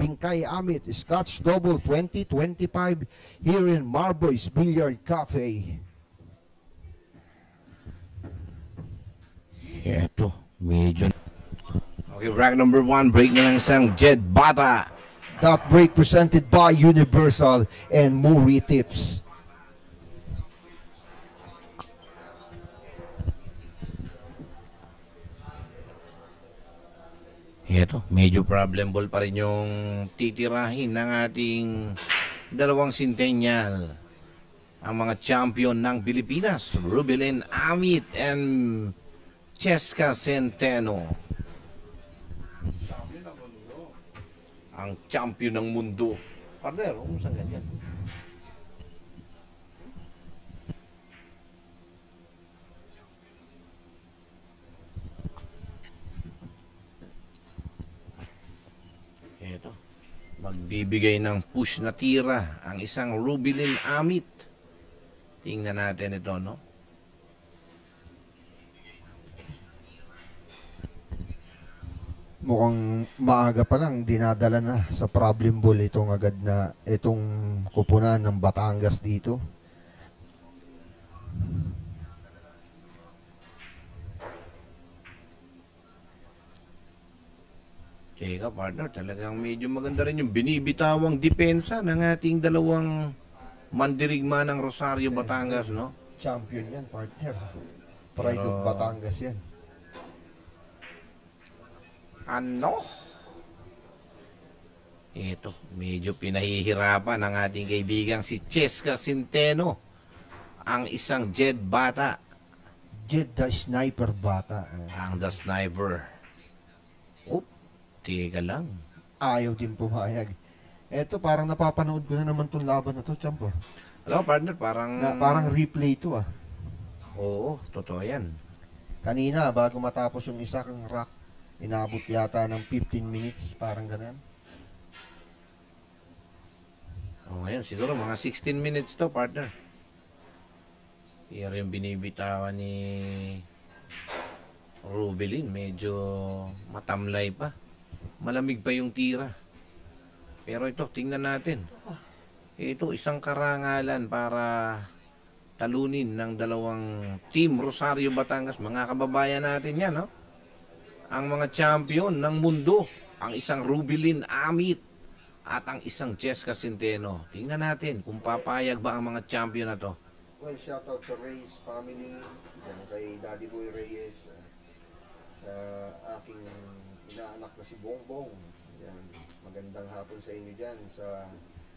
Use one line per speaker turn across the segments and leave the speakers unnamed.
Bingkay Amit Scotch Double 2025 here in Marboy's Billiard Cafe.
Ito, medyo. Okay, rack number 1, break na lang isang Jed Bata.
That break presented by Universal and Muri Tips.
Ito, medyo problem ball pa rin yung titirahin ng ating dalawang centennial. Ang mga champion ng Pilipinas, Rubilin Amit and Cheska Centeno. Ang champion ng mundo. Partner, umusang ganyan. Ito, magbibigay ng push na tira ang isang Rubilin Amit. Tingnan natin ito, no?
Mukhang maaga pa lang dinadala na sa problem ball itong agad na itong kupunan ng Batangas dito.
Teka partner, talagang medyo maganda rin yung binibitawang depensa ng ating dalawang mandirigma ng Rosario, Batangas, no?
Champion yan, partner. Pride of Batangas yan.
Ano? Ito, medyo pinahihirapan ng ating kaibigang si Cheska Centeno. Ang isang Jed Bata.
Jed the Sniper Bata.
Ang the Sniper. Oop, teka lang.
Ayaw din pumayag. Eto, parang napapanood ko na naman itong laban na to, Champo.
Alam mo, partner,
parang replay to ah.
Oo, totoo yan.
Kanina, bago matapos yung isa kang rack, inabot yata ng 15 minutes, parang ganun.
Ngayon, siguro mga 16 minutes to, partner. Yan yung binibitawan ni Rubilin. Medyo matamlay pa. Malamig pa yung tira. Pero ito, tingnan natin. Ito, isang karangalan para talunin ng dalawang team Rosario, Batangas. Mga kababayan natin yan, no? Ang mga champion ng mundo, ang isang Rubilin Amit at ang isang Cheska Centeno. Tingnan natin kung papayag ba ang mga champion na to.
Well, shout out sa Reyes family, yan kay Daddy Boy Reyes, sa aking inaanak na si Bongbong. Yan, magandang hapon sa inyo dyan sa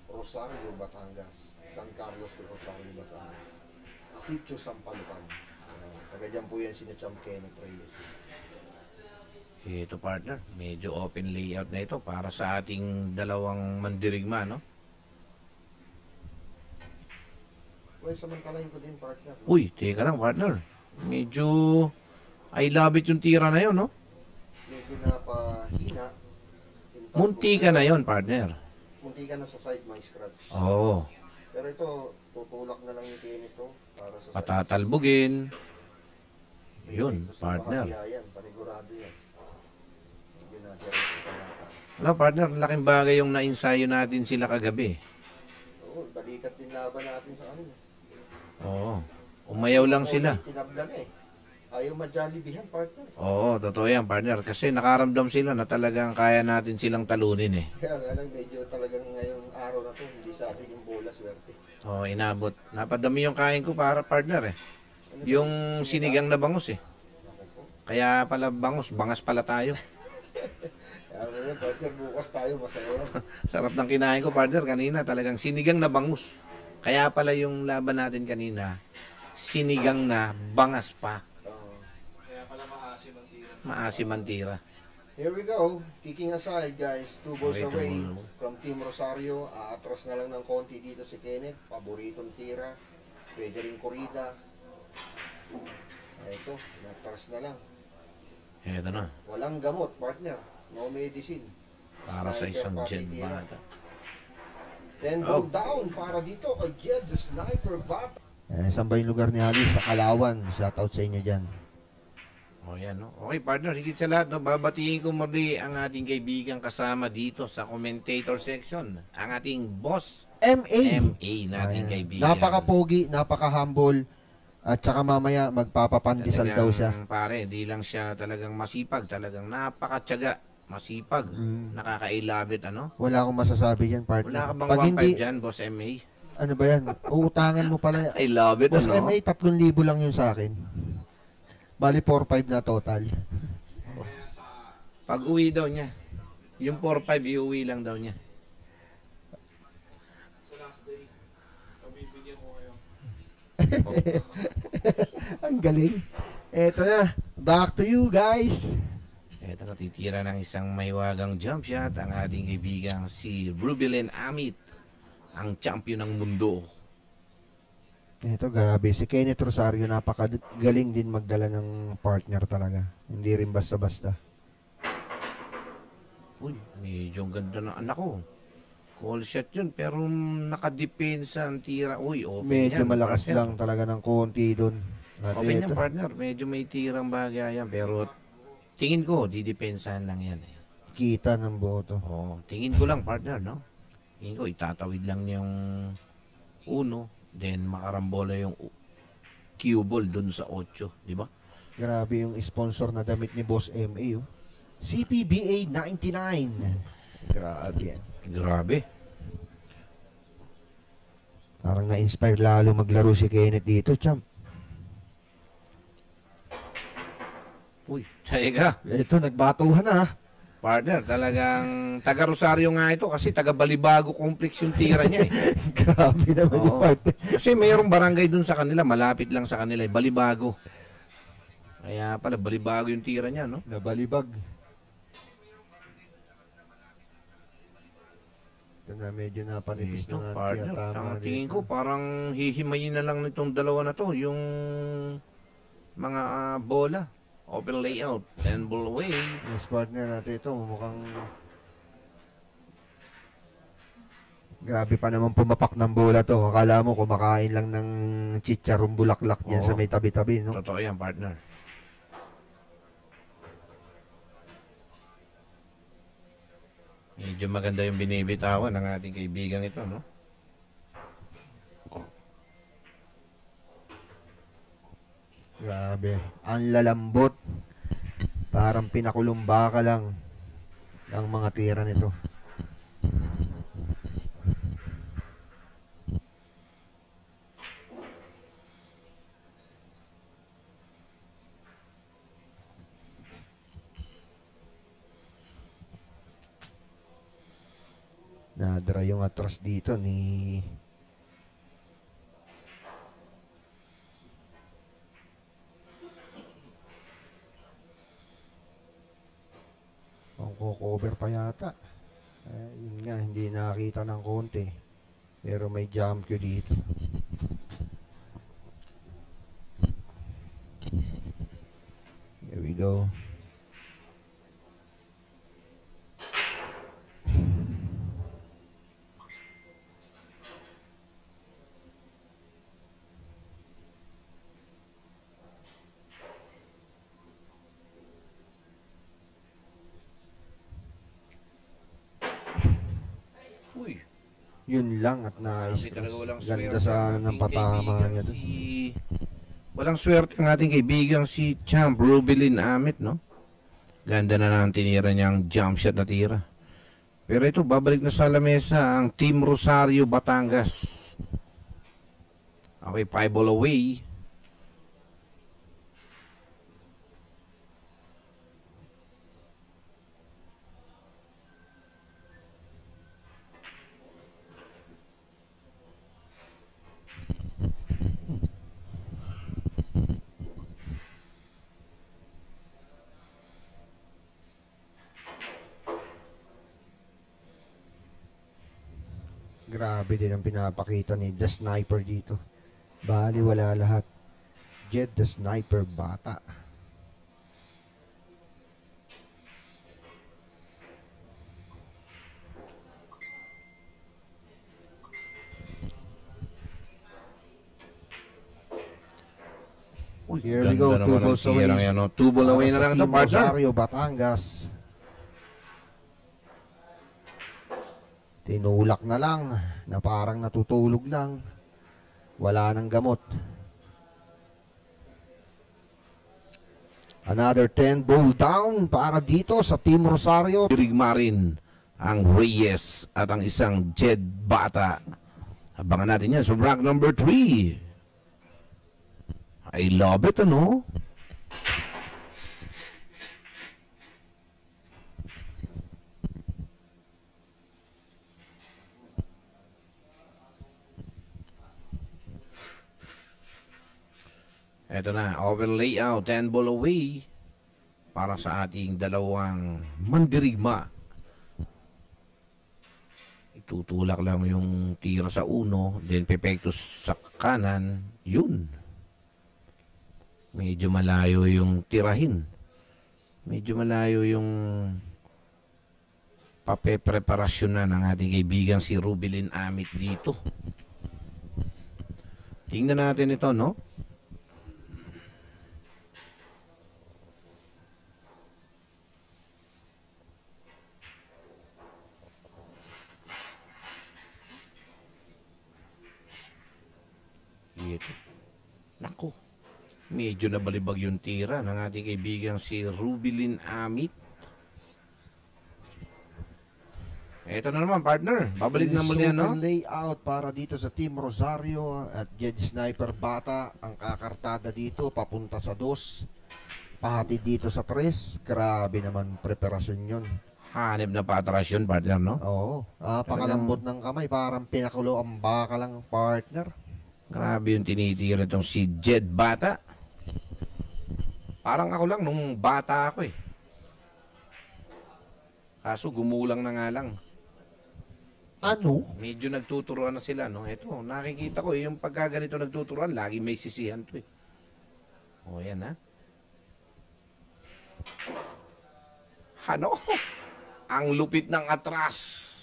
Rosario, Batangas. San Carlos de Rosario, Batangas. Sitio Sampalucan. Taga dyan po yan si Champ Kenneth Reyes.
Ito partner, medyo open layout na ito para sa ating dalawang mandirigma, no?
Well, samantalayin ko din, partner.
Uy, teka lang partner. Medyo I love it yung tira na yun, no?
Medyo napahina.
Munti ka na yun, partner.
Munti ka na sa side my scratch.
Oo.
Pero ito, tutulak na lang ni Kenneth ito para sa
patatalbugin. Yun, partner.
Yan, panigurado yan.
Wala, partner, laking bagay yung na-ensayo natin sila kagabi.
Oo, balikat din laban natin sa kanila.
Oo, umayaw lang sila.
Tinablan eh. Ayaw ma-jollibihan, partner.
Oo, totoo yan, partner. Kasi nakaramdam sila na talagang kaya natin silang talunin eh.
Kaya nga lang, medyo talagang ngayong araw na to, hindi sa atin yung bola, swerte.
Oo, inabot. Napadami yung kain ko para partner eh. Yung sinigang na bangus eh. Kaya pala bangus, bangas pala tayo.
Kaya partner, bukas tayo, masaya.
Sarap ng kinain ko, partner, kanina. Talagang sinigang na bangus. Kaya pala yung laban natin kanina, sinigang na bangas pa.
Kaya pala maasim ang tira.
Maasim ang tira.
Here we go. Kicking aside, guys. 2 balls away from Team Rosario. Aatras na lang ng konti dito si Kenneth. Paboritong tira. Pwede rin korida. Ito, natras na lang.
Ito na.
Walang gamot, partner. No medicine.
Para sa isang Jed Bata.
Then go down para dito kay Jed the Sniper Bata. Saan ba yung lugar ni Ali? Sa Kalawan. Shoutout sa inyo dyan.
O yan, no? Okay, partner, higit sa lahat, no? Babatiin ko muli ang ating kaibigan kasama dito sa commentator section. Ang ating boss,
MA.
MA nating
Ayan.
kaibigan.
Napaka-pogi, napaka-humble. At saka mamaya magpapapandesal daw siya.
Pare, di lang siya talagang masipag, talagang napakatyaga, masipag, nakakailabit, ano?
Wala akong masasabi yan, partner.
Wala ka bang
Pag
1.5
hindi,
dyan, boss MA?
ano ba yan? Uutangan mo pala.
I love it,
Boss
ano?
MA, 3,000 lang yun sa akin. Bali, 4,500 na total.
Pag uwi daw niya, yung 4.5 iuwi lang daw niya.
Sa last day, pabibigyan ko kayo.
Ang galing. Eto na. Back to you, guys.
Eto, natitira ng isang maywagang jump shot ang ating kaibigang si Rubilin Amit, ang champion ng mundo.
Ito, grabe. Si Kenneth Rosario, napakagaling din magdala ng partner talaga. Hindi rin basta-basta.
Uy, medyo ang ganda ng anak ko. Call shot yun, pero nakadepensa ang tira. Uy, open
Medyo
yan,
malakas
partner.
lang talaga ng konti doon. At
Open yan,
ito,
partner. Medyo may tirang bagay yan, pero tingin ko, didepensahan lang yan.
kita ng boto.
Oo, tingin ko lang, partner, no? Tingin ko, itatawid lang yung uno, then makarambola yung cue ball dun sa 8, di ba?
Grabe yung sponsor na damit ni Boss MA. Oh. CPBA 99. Grabe yan.
Grabe.
Parang na-inspire lalo maglaro si Kenneth dito, champ.
Uy, teka.
Ito, nagbatuhan na.
Partner, talagang taga Rosario nga ito kasi taga Balibago complex yung tira niya eh.
Grabe naman yung
Oo.
partner.
Kasi mayroong barangay dun sa kanila, malapit lang sa kanila, Balibago. Kaya pala, Balibago yung tira niya, no?
Nabalibag. Ito na, medyo napanipis
Ito,
na nga.
partner,
Tama
ang
na
tingin
dito.
ko parang hihimayin na lang nitong dalawa na to, yung mga bola. Open layout, 10 ball away.
Yes, partner natin ito. Mukhang grabe pa naman pumapak ng bola to. Akala mo kumakain lang ng chicharong bulaklak niya
Oo.
sa may tabi-tabi, no?
Totoo yan, partner. Medyo maganda yung binibitawan ng ating kaibigan ito, no?
Grabe. Ang lalambot. Parang pinakulumba ka lang ng mga tira nito. Nadra yung atras dito ni ang cover pa yata. Yun nga, hindi nakita ng konti. Pero may jump cue dito. Here we go.
Uy,
Yun lang at nais.
grabe talaga walang
Ganda
swerte
sa
ang
ng
ating
patama
kaibigan
niya doon.
Walang swerte ang ating kaibigan si Champ Rubilin Amit, no? Ganda na ng tinira niyang jump shot na tira. Pero ito, babalik na sa lamesa ang Team Rosario Batangas. Okay, 5 ball away.
Grabe din ang pinapakita ni The Sniper dito. Bali wala lahat. Jed The Sniper bata.
Uy,
Here we
ganda
go,
naman
2
ng
balls away.
tirang yan. 2 ball away
Para
na
sa
lang ito,
Team
partner.
Rosario, Batangas. Tinulak na lang na parang natutulog lang. Wala nang gamot. Another 10 ball down para dito sa Team Rosario.
Dirigma rin ang Reyes at ang isang Jed Bata. Abangan natin yan sa rack number 3. I love it, ano? Eto na, open layout, 10 ball away para sa ating dalawang mandirigma. Itutulak lang yung tira sa uno, then pepektos sa kanan, yun. Medyo malayo yung tirahin. Medyo malayo yung papepreparasyon na ng ating kaibigan si Rubilin Amit dito. Tingnan natin ito, no? Ito. Nako. Medyo nabalibag yung tira ng ating kaibigan si Rubilin Amit. Ito na naman, partner. Babalik na muli, no?
Layout para dito sa Team Rosario at Jed Sniper Bata ang kakartada dito papunta sa 2. Pahatid dito sa 3. Grabe naman preparasyon yun.
Hanip na patras yun, partner, no?
Oo. Pakalambot ng kamay. Parang pinakulo ang baka lang, partner.
Grabe yung tinitira itong si Jed Bata. Parang ako lang nung bata ako eh. Kaso gumulang na nga lang.
Ano?
Medyo nagtuturuan na sila, no? Ito, nakikita ko yung pagkaganito nagtuturuan, lagi may sisihan to eh. O, yan ha. Ano? Ang lupit ng atras.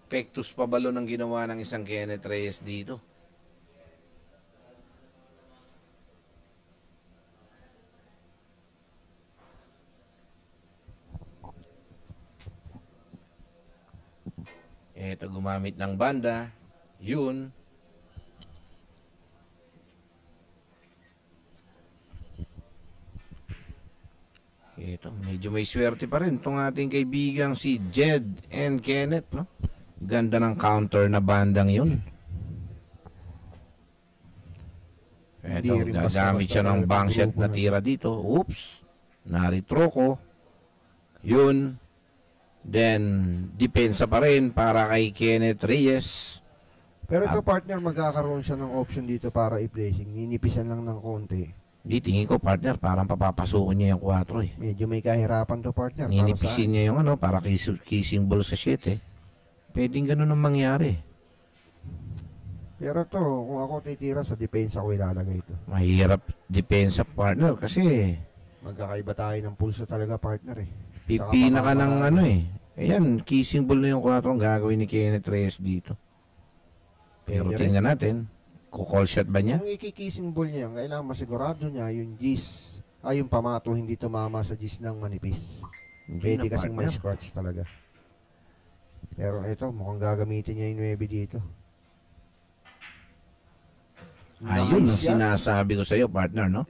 Pectus pabalo ng ginawa ng isang Kenneth Reyes dito. Eto, gumamit ng banda. Yun. Eto, medyo may swerte pa rin itong ating kaibigang si Jed and Kenneth, no? Ganda ng counter na bandang yun. Eto,
Hindi rin
gagamit
basta-basta
siya ng
talaga
bank
ng
shot
grupo
na
na-
tira dito. Oops. Naritro ko. Yun. Then, depensa pa rin para kay Kenneth Reyes.
Pero ito partner, magkakaroon siya ng option dito para i-placing. Ninipisan lang ng konti.
Di, tingin ko, partner, parang papapasukin niya yung 4 eh.
Medyo may kahirapan to partner. Para
Ninipisin niya yung ano, para kissing ball sa 7. Pwedeng ganun ang mangyari.
Pero to, kung ako titira sa depensa ko ilalagay ito.
Mahirap depensa, partner, kasi
Magkakaiba tayo ng pulso talaga partner eh.
pipina ka ng ano eh. Ayan, kissing ball na yung 4 ang gagawin ni Kenneth Reyes dito. Pero
Pwede
tingnan natin, kukall shot ba niya?
Kung ikikissing ball niya, kailangan masigurado niya yung G's, yung pamato hindi tumama sa G's ng manipis.
Hindi
Pwede
na,
kasing may
partner.
scratch talaga. Pero ito, mukhang gagamitin niya yung 9 dito.
Ayun ang
Nice yan.
sinasabi ko sa iyo, partner, no?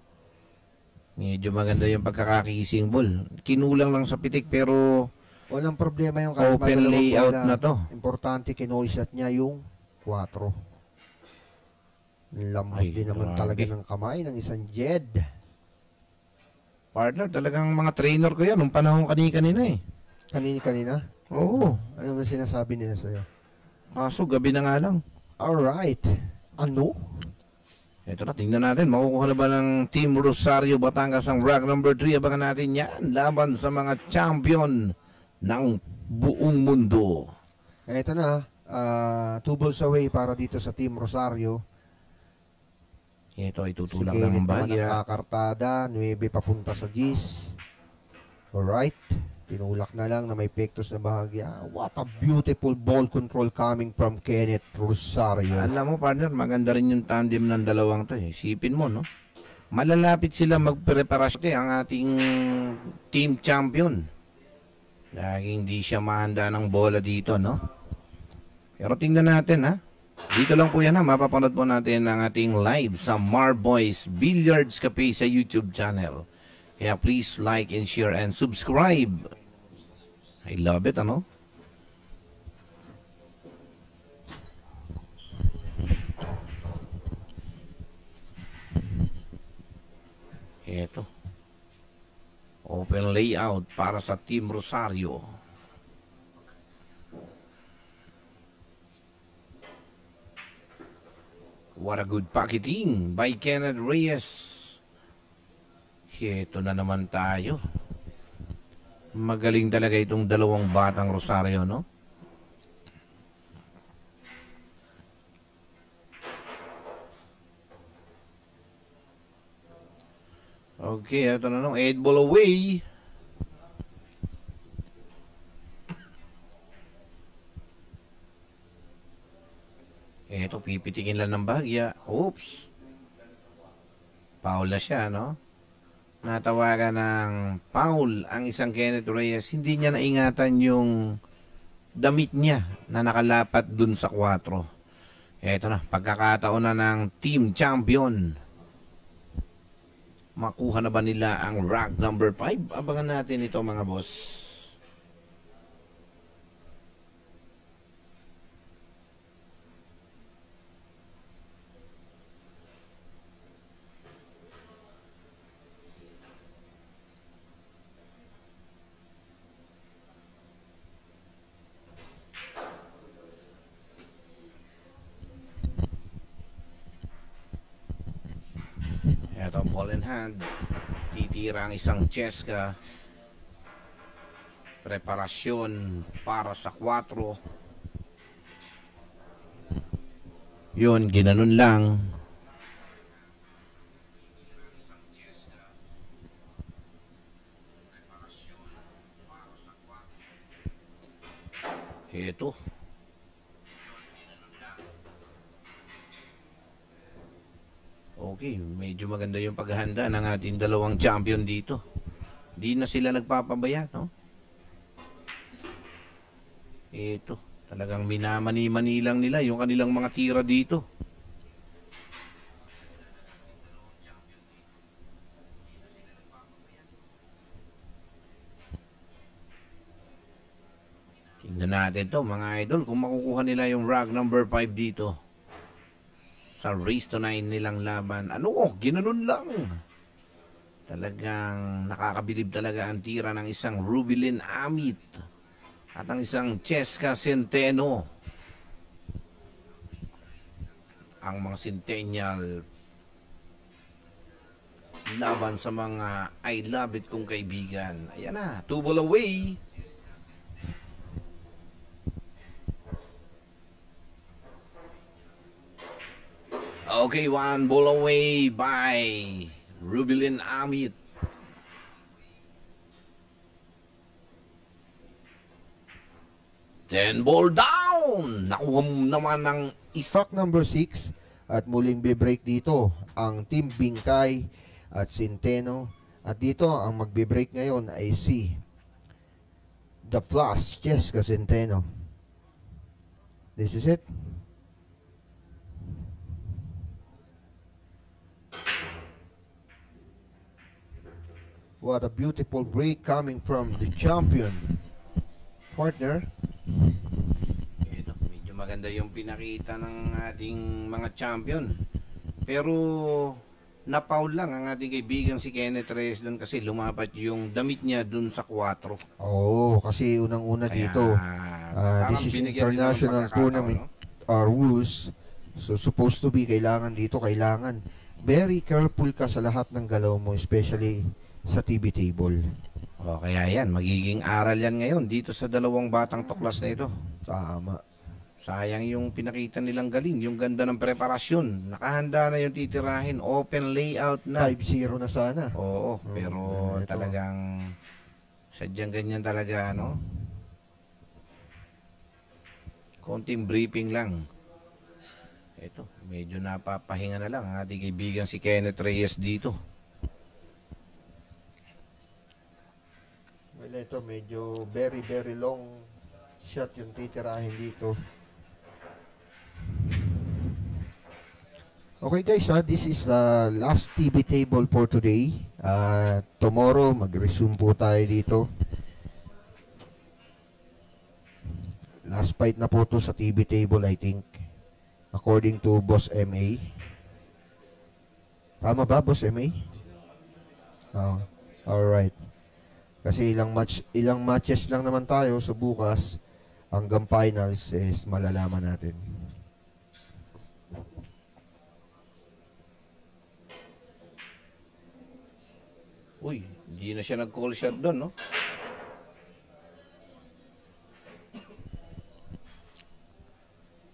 Medyo maganda yung pagkakakissing ball. Kinulang lang sa pitik pero
Walang problema yung kahit
open
madalawang
layout
bola.
na to.
Importante kinall shot niya yung 4. Lambot
Ay,
din naman
grabe.
talaga ng kamay ng isang Jed.
Partner, talagang mga trainer ko yan nung panahon kanina eh.
Kanina?
Oo.
Ano ba sinasabi nila sa'yo?
Kaso gabi na nga lang.
Alright. Ano?
Ito na, tingnan natin. Makukuha na ba ng Team Rosario Batangas ang rack number 3? Abangan natin yan. Laban sa mga champion ng buong mundo.
Ito na. 2 balls away para dito sa Team Rosario.
Ito,
Si
itutulak
Kenneth
lang ng
naman ang
bagya.
kakartada. 9 papunta sa G's. Alright. Tinulak na lang na may pektos na bahagya. What a beautiful ball control coming from Kenneth Rosario.
Alam mo, partner, maganda rin yung tandem ng dalawang to. Isipin mo, no? Malalapit sila magpreparasyon. Ang ating team champion. Laging di siya mahanda ng bola dito, no? Pero tingnan natin, ha? Dito lang po yan, ha? Mapapanood po natin ang ating live sa Marboys Billiards Cafe sa YouTube channel. Kaya please like and share and subscribe. I love it, ano? Ito. Open layout para sa Team Rosario. What a good pocketing by Kenneth Reyes. Ito na naman tayo. Magaling talaga itong dalawang batang Rosario, no? Okay, ito na nung 8 ball away. Ito, pipitikin lang ng bahagya. Oops. Foul na siya, no? Natawagan ng foul ang isang Kenneth Reyes. Hindi niya naingatan yung damit niya na nakalapat dun sa 4. Ito na, pagkakataon na ng team champion. Makuha na ba nila ang rank number 5? Abangan natin ito, mga boss. Ito, ball in hand. Titira ang isang Cheska. Preparasyon para sa 4. Yun, ginanon lang. Ito. Okay, medyo maganda yung paghahanda ng ating dalawang champion dito. Di na sila nagpapabaya, no? Ito, talagang minamani-mani lang nila yung kanilang mga tira dito. Tingnan natin to, mga idol, kung makukuha nila yung rank number 5 dito. Sa race to 9 nilang laban. Ano? Ginanon lang. Talagang nakakabilib talaga ang tira ng isang Rubilin Amit at ang isang Cheska Centeno. Ang mga Centennial laban sa mga I love it kong kaibigan. Ayan na, 2 ball away. Okay, 1 ball away by Rubilin Amit. Ten ball down. Nakuha naman ng isa.
Stock number 6 at muling be-break dito ang Team Bingkay at Centeno. At dito ang magbe-break ngayon ay si The Flash Cheska Centeno. This is it. What a beautiful break coming from the champion. Partner.
Ito, medyo maganda yung pinakita ng ating mga champion. Pero na-foul lang ang ating kaibigan si Kenneth Reyes doon kasi lumapat yung damit niya doon sa 4.
Oo, kasi unang-una dito. This is international tournament rules. So supposed to be kailangan very careful ka sa lahat ng galaw mo, especially sa TV table.
O kaya yan, magiging aral yan ngayon dito sa dalawang batang tuklas na ito.
Tama.
Sayang yung pinakita nilang galing, yung ganda ng preparasyon. Nakahanda na yung titirahin, open layout na.
5-0 na sana.
Oo, pero
ito.
talagang Sadyang ganyan talaga, ano? Konting briefing lang. Ito, medyo napapahinga na lang ang ating kaibigan si Kenneth Reyes dito.
Well, ito medyo very very long shot yung titirahin dito. Okay guys, this is the last TV table for today. Tomorrow mag-resume po tayo dito. Last fight na po to sa TV table, I think. According to Boss MA. Tama ba, Boss MA? Oh, alright. Kasi ilang matches lang naman tayo sa bukas. Hanggang finals is malalaman natin.
Uy, hindi na siya nag-call shot doon, no?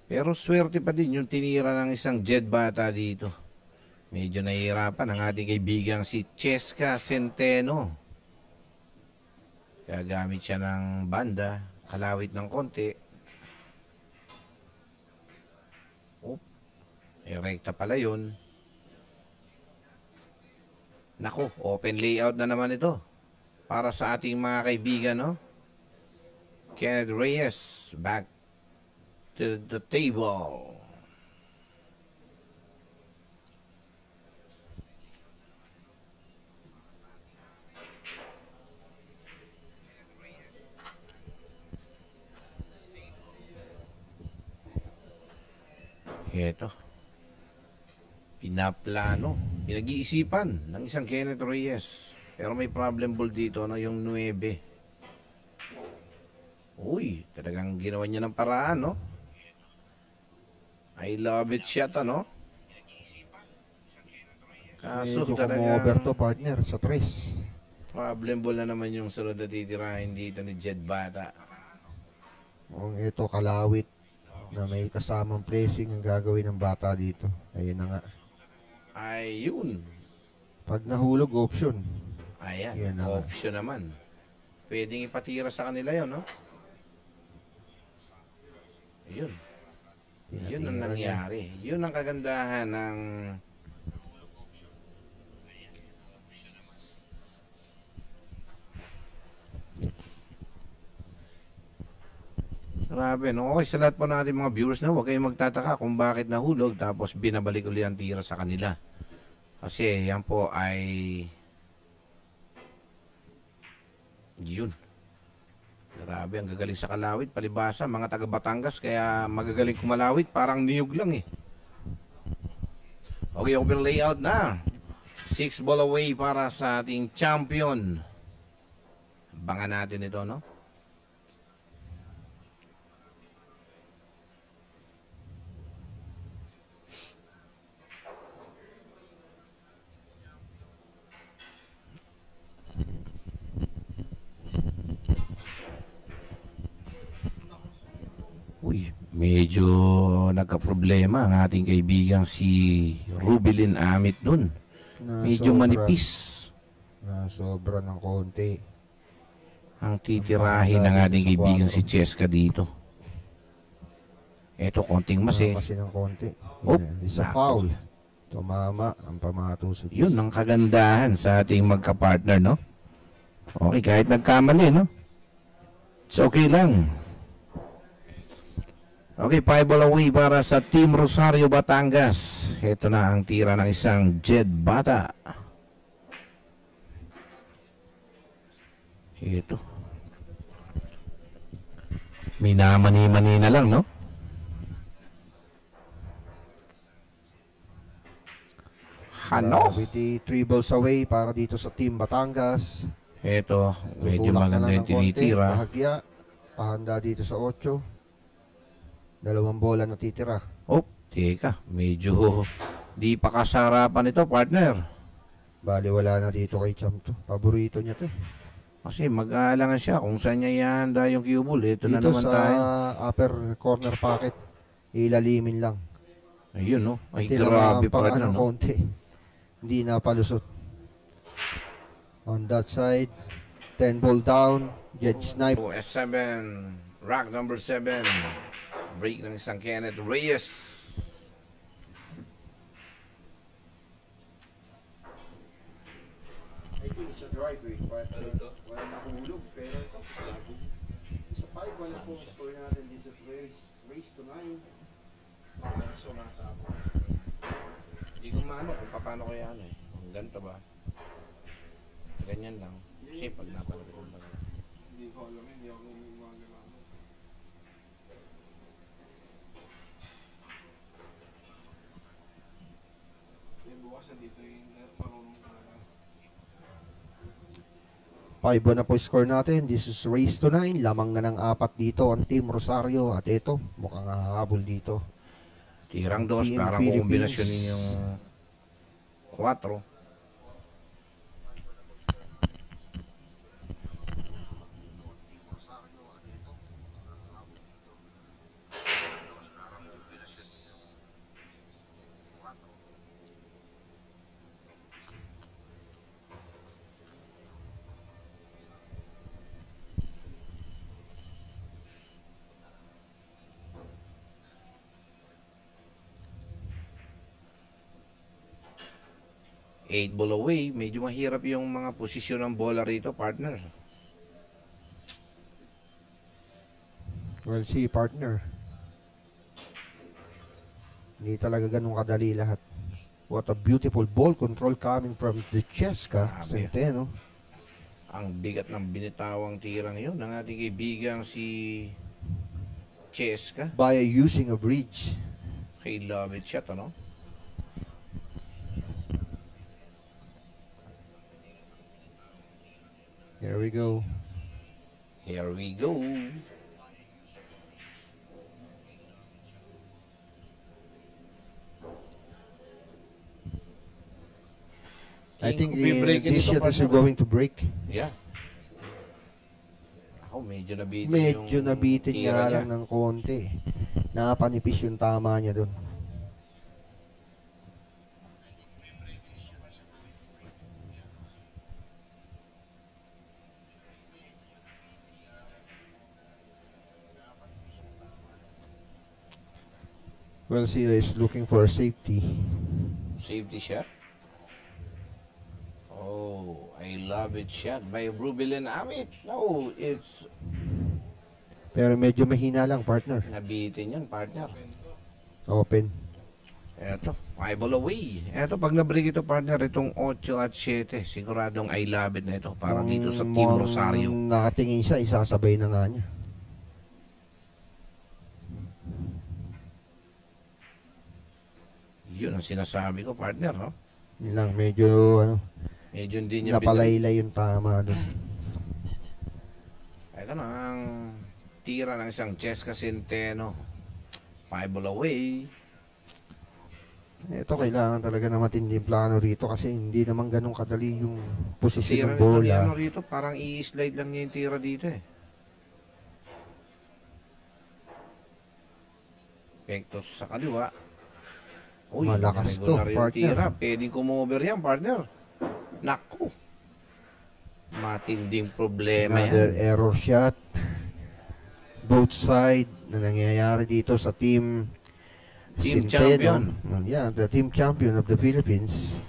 Pero swerte pa din yung tinira ng isang Jed Bata dito. Medyo nahihirapan ang ating kaibigang si Cheska Centeno. Kaya gamit siya ng banda, kalawit ng konti. Oop, rekta pala yun. Nako, open layout na naman ito para sa ating mga kaibigan, no? Kenneth Reyes, back to the table. Ito. Pinaplano, pinag-iisipan ng isang Kenneth Reyes. Pero may problem ball dito, no? Yung 9. Uy, talagang ginawa niya ng paraan, no? I love it shot, ano? Kaso
Medyo
talagang
over to partner sa 3.
problem ball na naman yung sunod na titirahin dito ni Jed Bata.
Kung ito kalawit na may kasamang pressing ang gagawin ng bata dito. Ayun na nga.
Ayun.
Pag nahulog, option.
Ayan,
Yan na nga.
option naman. Pwedeng ipatira sa kanila yun, no? Ayun. Yun ang
Tinatira niya.
nangyari. Yun ang kagandahan ng grabe, no? Okay, sa lahat po natin mga viewers na huwag kayong magtataka kung bakit nahulog tapos binabalik ulit ang tira sa kanila. Kasi yan po ay yun. Grabe, ang gagaling sa kalawit, palibasa, mga taga Batangas, kaya magagaling kumalawit, parang niyog lang eh. Okay, open layout na. 6 ball away para sa ating champion. Abangan natin ito, no? Uy, medyo nagka-problema ang ating kaibigang si Rubilin Amit dun. Medyo manipis
Na sobra ng konti.
ang titirahin ng ating kaibigang si Cheska dito. Eto, konting mas eh.
Kasi ng konti.
Oop,
Isa
nako.
foul. Tumama ang pamatusok.
Yun ang kagandahan sa ating magka-partner, no? Okay, kahit nagkamali, no? It's okay lang. Okay, 5 ball away para sa Team Rosario Batangas. Ito na ang tira ng isang Jed Bata. Ito. Minamani-mani na lang, no? Ano?
With the 3 balls away para dito sa Team Batangas.
Ito, medyo
Tutulak na
maganda
lang
yung
ng konti,
tinitira.
Bahagya. Pahanda dito sa 8. 2 bola na titira.
Oh, teka, medyo di pa kasarapan ito, partner.
Bali wala na dito kay Cham to. Paborito niya to.
Kasi mag-aalangan siya kung saan niya ihanda yung cue ball. Ito na
Dito
naman
sa
tayo.
upper corner pocket. Ilalimin lang.
Ayun, no? Ay,
Tinamaan
grabe,
pa nga
partner,
ng
no?
konti. Hindi na palusot. On that side. 10 ball down. Jed Snipe.
S7, rack number 7. Break ng isang Kenneth Reyes.
I think it's a driver, but wala nakahulog. Pero ito, sa 5, wala po score natin. This is race to 9.
So, nasa ako.
Hindi ko maano kung paano ko yan eh. Ang ganito ba? Ganyan lang. Kasi pag napalapit ko ba.
Hindi ko alam, hindi ako gumagalaw. Yung bukas dito yung marunong talaga.
5 na po score natin. This is race to 9. Lamang na ng 4 dito ang Team Rosario. At ito, mukhang hahabol dito.
Tirang dos,
Team
parang
Philippines.
kombinasyonin yung 4. Eight ball away, medyo mahirap yung mga posisyon ng bola rito, partner.
Well, see, partner. Hindi talaga ganun kadali lahat. What a beautiful ball control coming from the Cheska
Grabe.
Centeno.
Ang bigat ng binitawang tirang yun ng ating kaibigang si Cheska.
By using a bridge.
I love it shot, ano?
Here we go.
Here we go.
I think
Bibreakin
this
ito,
shot is
partner.
going to break.
Yeah. Ako, medyo nabitin
Medyo
yung
nabitin
tira
nga
niya.
lang ng konti. Napanipis yung tama niya dun. Well, Sila is looking for safety.
Safety shot. Oh, I love it shot by Rubelin Amit. No, it's
Pero medyo mahina lang, partner.
nabitin yun, partner.
Open.
Eto, 5 ball away. Eto, pag na-break ito, partner, itong 8 at 7, siguradong I love it na ito para dito sa Team
Mukhang
Rosario.
nakatingin siya, isasabay na nga niya.
Yun ang sinasabi ko, partner, no?
Yun lang, medyo
Medyo hindi niya
napalaylay yung tama doon.
Ito na ang tira ng isang Cheska Centeno. 5 ball away.
Ito kailangan talaga na matinding plano rito kasi hindi naman ganun kadali yung posisyon
Tira
ng
nito ni
bola.
ano rito, parang i-slide lang niya yung tira dito eh. Pektos sa kaliwa. Uy,
Malakas to,
regular yung
partner.
tira. Pwedeng kumover yan, partner. Naku. Matinding problema
Another
yan.
error shot. Both side na nangyayari dito sa team
Champion.
Yeah, the team champion of the Philippines.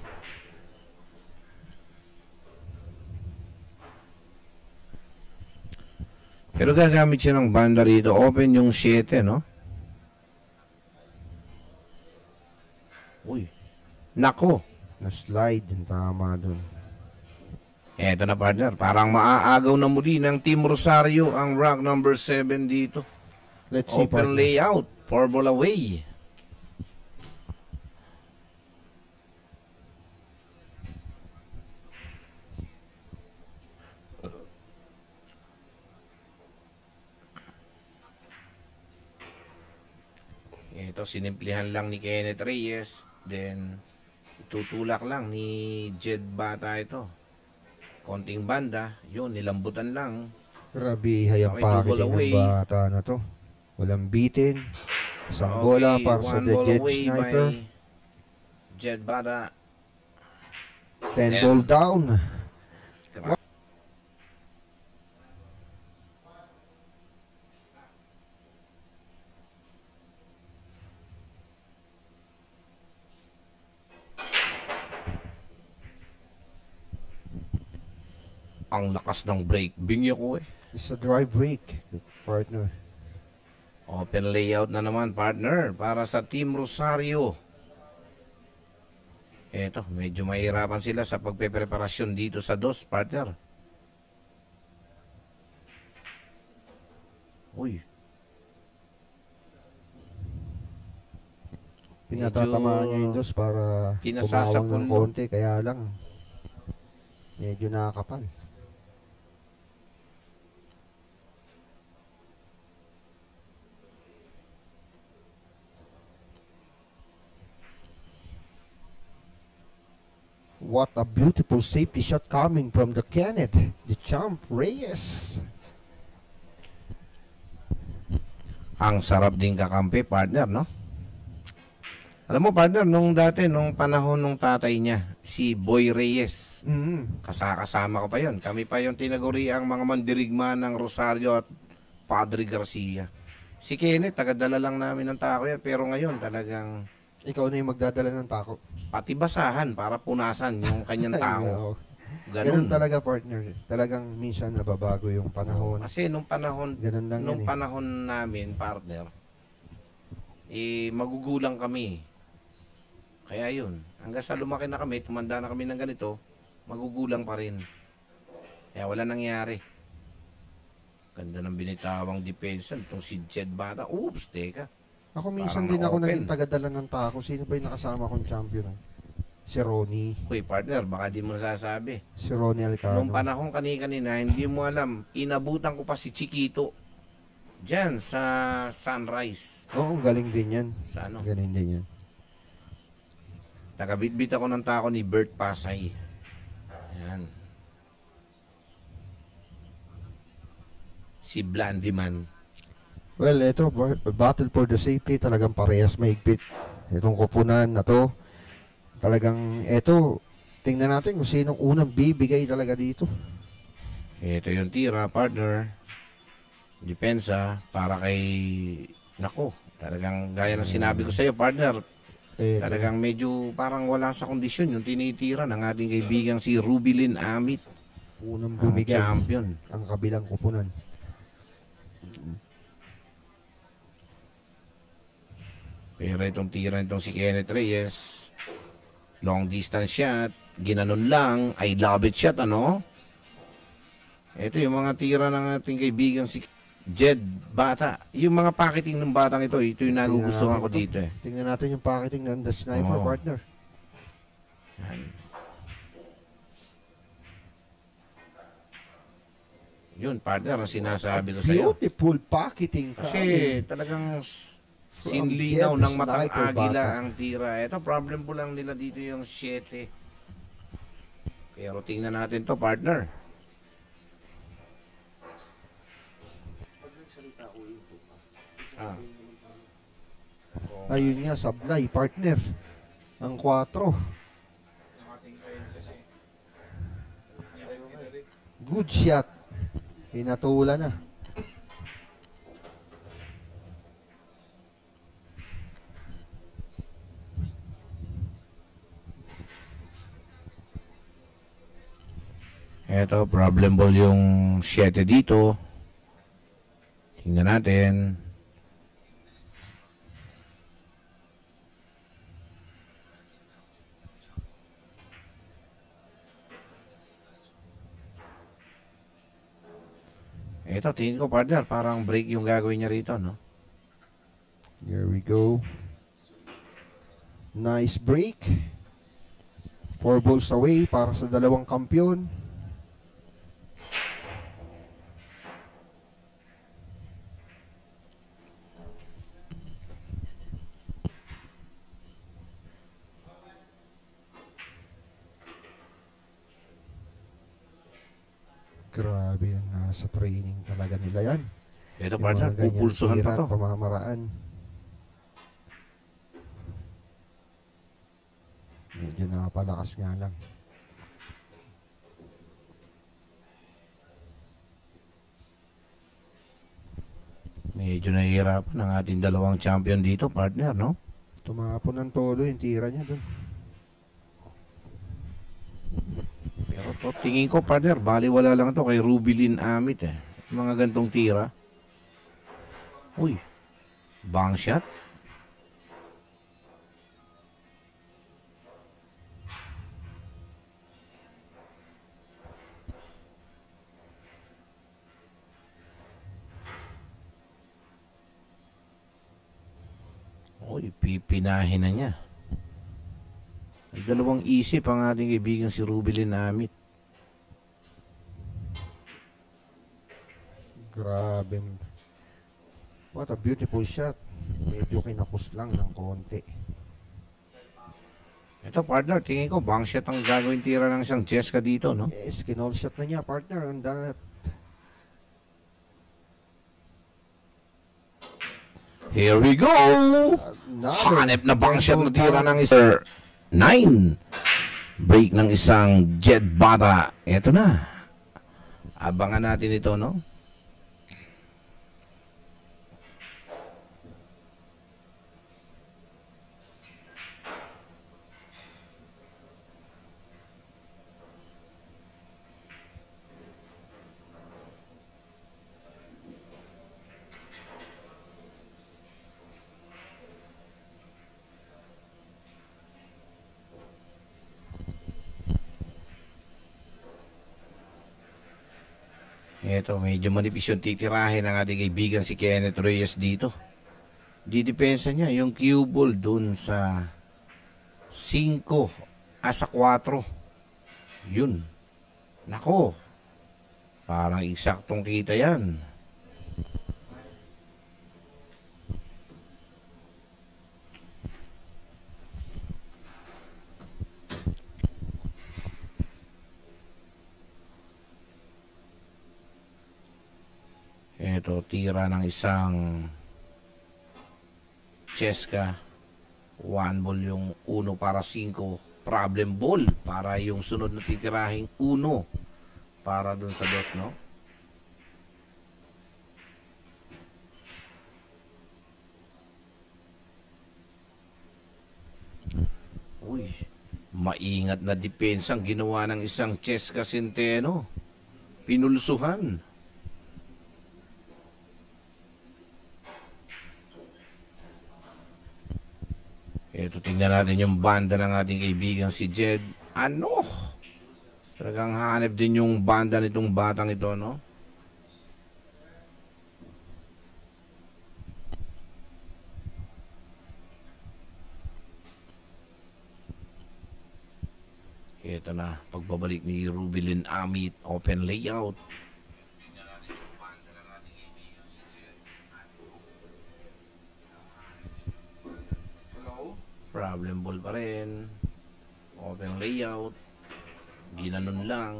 Pero gagamit siya ng banda rito. Open yung 7, no? Uy. Nako.
Na-slide yung tama dun.
Eto na, partner. Parang maaagaw na muli ng Team Rosario ang rack number 7 dito.
Let's see,
Open
partner.
layout. 4 ball away. Ito, sinimplihan lang ni Kenneth Reyes. Then, itutulak lang ni Jed Bata ito. Konting banda. Yun, nilambutan lang.
Grabe, hayang
Okay, two ball
packaging
away.
ng bata na to. Walang bitin. Isang bola para sa
one
the
ball
Jet
away
Sniper.
by Jed Bata.
10 ball down.
Ang lakas ng brake. Bingi ko eh.
It's a dry brake, partner.
Open layout na naman, partner, para sa Team Rosario. Eto, medyo mahirapan sila sa pagpepreparasyon dito sa DOS, partner. Uy.
Pinatatamaan niya yung dos para
pinasasapul
kumawang ng
mo.
konti, kaya lang medyo nakakapal. What a beautiful safety shot coming from the Kenneth, the champ Reyes.
Ang sarap din kakampi, partner, no? Alam mo, partner, nung dati, nung panahon nung tatay niya, si Boy Reyes, kasama ko pa yon. Kami pa yung tinaguri ang mga mandirigma ng Rosario at Padre Garcia. Si Kenneth, tagadala lang namin ng tako yan, pero ngayon talagang
Ikaw na yung magdadala ng tako.
pati basahan para punasan yung kanyang tao.
Ganun
Ganun.
talaga, partner. Talagang minsan nababago yung panahon.
Kasi nung panahon,
Ganun lang
nung
yan eh.
panahon namin, partner, magugulang kami. Kaya yun, hanggang sa lumaki na kami, tumanda na kami ng ganito, magugulang pa rin. Kaya wala nangyari. Ganda ng binitawang depensa, itong si Jed Bata. Oops, teka.
Ako minsan
Parang
din ako
open.
naging tagadala ng tako. Sino ba yung nakasama kong champion? Si Ronnie.
Uy, partner, baka di mo nasasabi.
Si Ronnie Alcano.
Nung panahon kanina, hindi mo alam, inabutan ko pa si Chiquito. Diyan, sa Sunrise.
Oo, galing din yan.
Sa ano?
Galing din yan.
Tagabitbit ako ng tako ni Bert Pasay. Yan. Si Blandiman.
Well, ito, battle for the safety, talagang parehas mahigpit. Itong kupunan na to, talagang, ito, tingnan natin kung sinong unang bibigay talaga dito.
Ito yung tira, partner. Depensa para kay... Nako, talagang gaya ng sinabi ko sa iyo, partner.
Ito,
Talagang medyo parang wala sa kondisyon yung tinitira ng ating kaibigang si Rubilin Amit.
unang
Ang
bumigay
champion.
ang kabilang kupunan.
Pero itong tira nitong si Kenneth Reyes, long distance shot, ginanon lang, I love it shot, ano? Ito yung mga tira ng ating kaibigang si Jed Bata. Yung mga packeting ng batang ito yung nagugustuhan ko dito eh.
Tingnan natin yung packeting ng The Sniper,
Oo.
partner.
Yan. Yun, partner, ang sinasabi ko sa'yo.
Beautiful packeting.
Kasi talagang
From
sinlinaw
Jed
ng matang
Sniper
agila
Bata.
ang tira. Ito, problem po lang nila dito yung 7. Pero tingnan natin to, partner. Ah.
Ayun nga, sablay, partner. Ang 4.
Nakating kayo kasi.
Good shot. Pinatula na.
Ito, problem ball yung 7 dito. Tingnan natin. Ito, tingin ko, partner, parang break yung gagawin niya rito, no?
Here we go. Nice break. 4 balls away para sa dalawang kampiyon. Grabe yan, nasa training talaga nila yan.
Ito,
Yung
partner,
mga ganyang
pupulsuhan pa
tira
to.
at pamamaraan. Medyo nakapalakas nga lang.
Medyo nahihirapan ang ating dalawang champion dito, partner, no?
Tumapon ng todo yung tira niya dun.
Pero To, tingin ko, partner, baliwala lang to kay Rubilin Amit eh. Mga gantong tira. Uy, bang shot. Uy, pipinahin na niya. Dalawang isip ang ating kaibigan si Rubilin Amit.
Grabe. What a beautiful shot. Medyo kinapos lang ng konti.
Ito, partner, tingin ko bang shot ang gagawin tira ng isang Cheska dito, no?
Yes, kinall shot na niya, partner. And that,
Here we go! Hanep na bang shot na tira ng isang 9. Break ng isang Jet Bata. Ito na. Abangan natin ito, no? Ito, medyo manipis yung titirahin ng ating kaibigan si Kenneth Reyes dito. Didepensa niya yung cue ball dun sa 5 sa 4. Yun. Nako. Parang eksaktong kita yan. Ito, tira ng isang Cheska. 1 ball yung 1 para 5. Problem ball para yung sunod na titirahing 1 para dun sa 2, no? Uy, maingat na depensang ginawa ng isang Cheska Centeno. Pinulsuhan. Ito, tingnan natin yung banda ng ating kaibigan si Jed. Ano? Talagang hanep din yung banda nitong batang ito, no? Ito na, pagbabalik ni Rubilin Amit, open layout. Problem ball pa rin. Open layout. Ginanon lang.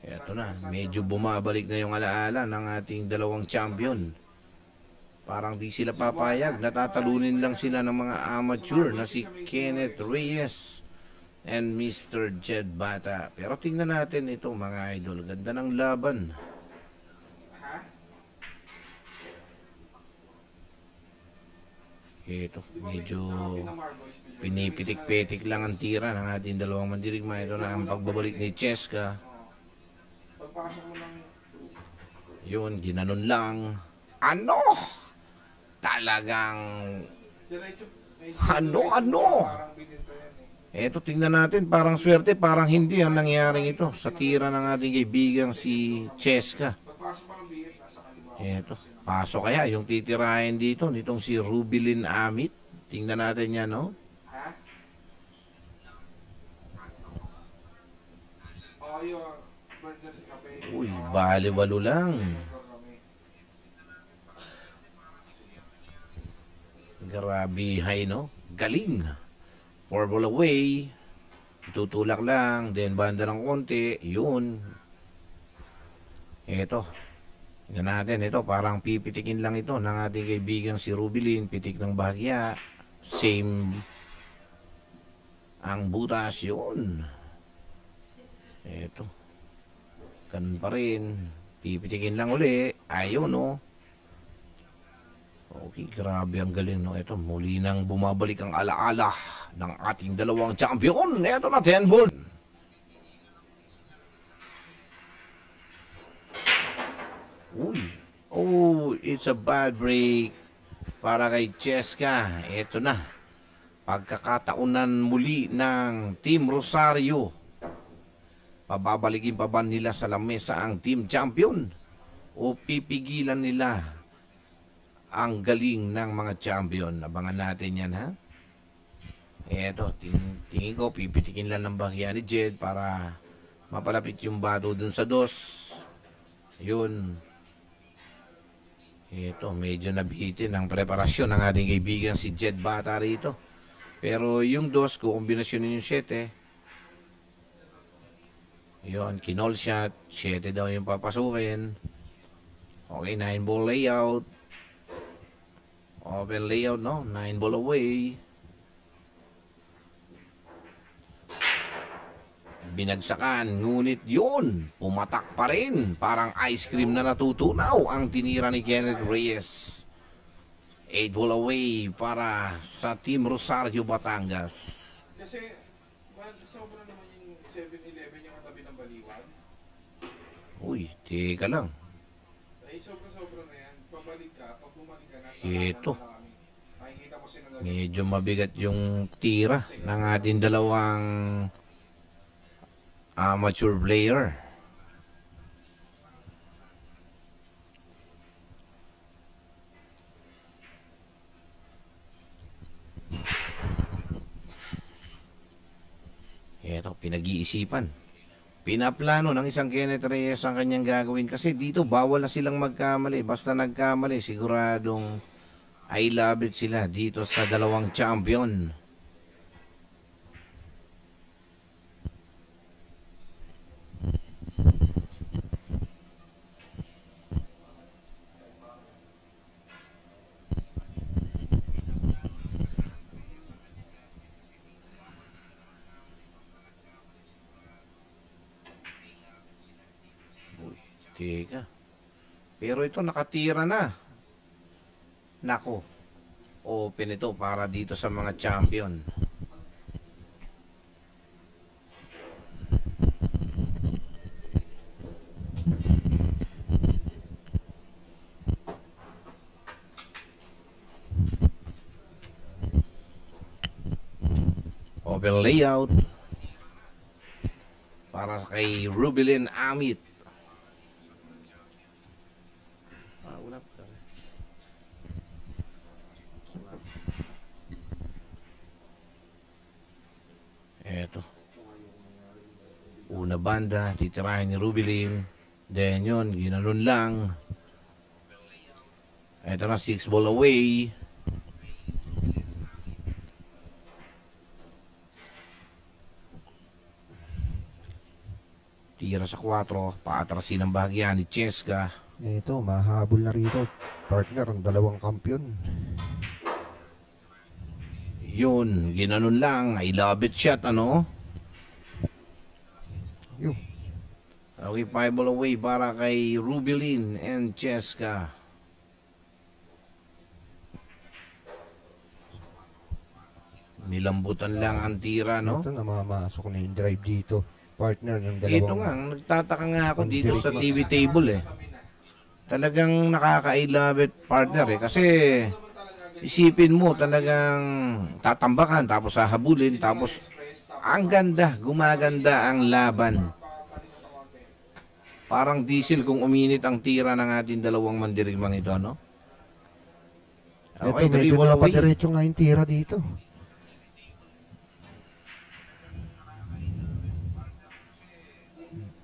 Eto na. Medyo bumabalik na yung alaala ng ating dalawang champion. Parang di sila papayag. Natatalunin lang sila ng mga amateur na si Kenneth Reyes and Mr. Jed Bata. Pero tingnan natin ito mga idol. Ganda ng laban. Ito, medyo pinipitik-pitik lang ang tira ng ating dalawang mandirigma. Ito na ang pagbabalik ni Cheska. Yun, ginanon lang. Ano? Talagang ano? Ito, tingnan natin, parang swerte, parang hindi ang nangyaring ito sa tira ng ating kaibigang si Cheska. Ito. Paso kaya yung titirahin dito nitong si Rubilin Amit. Tingnan natin yan, no? Uy, bali-walo lang. Grabe high, no? Galing. 4 ball away. Itutulak lang. Then banda ng konti. Yun. Ito. Tingnan natin, ito parang pipitikin lang ito ng ating kaibigan si Rubilin, pitik ng bahagya, same ang butas, yun. Ito, ganun pa rin, pipitikin lang uli, ayun, no. Okay, grabe ang galing, no? Ito, muli nang bumabalik ang alaala ng ating dalawang champion. Ito na, 10 ball. Uy, oh, it's a bad break para kay Cheska. Ito na, pagkakataonan muli ng Team Rosario. Pababalikin pa ba nila sa lamesa ang team champion? O pipigilan nila ang galing ng mga champion? Abangan natin yan, ha? Eto, tingin ko, pipitikin lang ng bahya ni Jed para mapalapit yung bato dun sa dos. Yun. Eto, medyo nabitin ang preparasyon ng ating kaibigan si Jed Bata rito. Pero yung dos, kukombinasyonin yung 7. Yun, kinall shot. 7 daw yung papasukin. Okay, 9 ball layout. Open layout, no? 9 ball away. Binagsakan, ngunit yun, pumatak pa rin. Parang ice cream na natutunaw ang tinira ni Kenneth Reyes. 8 ball away para sa Team Rosario, Batangas.
Kasi, sobra naman yung 7-11 yung katabi ng baliwan.
Uy, teka lang.
Ay, sobra-sobra na yan. Pabalik ka, pag bumalik ka, nasa
Ito.
na kami. Makikita mo sila
Medyo mabigat yung tira ng ating dalawang amateur player. Ito, pinag-iisipan. Pinaplano ng isang Kenneth Reyes ang kanyang gagawin kasi dito bawal na silang magkamali. Basta nagkamali, siguradong I love it sila dito sa dalawang champion. Teka. Pero ito nakatira na. Nako. Open ito para dito sa mga champion. Open layout para kay Rubilin Amit. Eto. Una banda, titirahin ni Rubilin. Then yun, ginanon lang. Eto na, 6 ball away. Tira sa 4, paatrasin ang bahagya ni Cheska.
Ito, mahabol na rito. Partner, ang dalawang kampiyon.
Yun, ginanon lang. I love it shot, ano?
Yun.
Okay, 5 ball away para kay Rubilin and Cheska. Nilambutan lang ang tira, no?
Ito, namamasok na yung drive dito. Partner ng dalawang...
Ito nga, nagtataka nga ako dito sa TV table eh. Talagang nakaka-I love it, partner eh. Kasi isipin mo talagang tatambakan, tapos hahabulin, tapos ang ganda, gumaganda ang laban. Parang diesel kung uminit ang tira ng ating dalawang mandirigmang ito, no?
Ito,
Okay,
medyo
3 ball away.
napadiretso nga yung tira dito.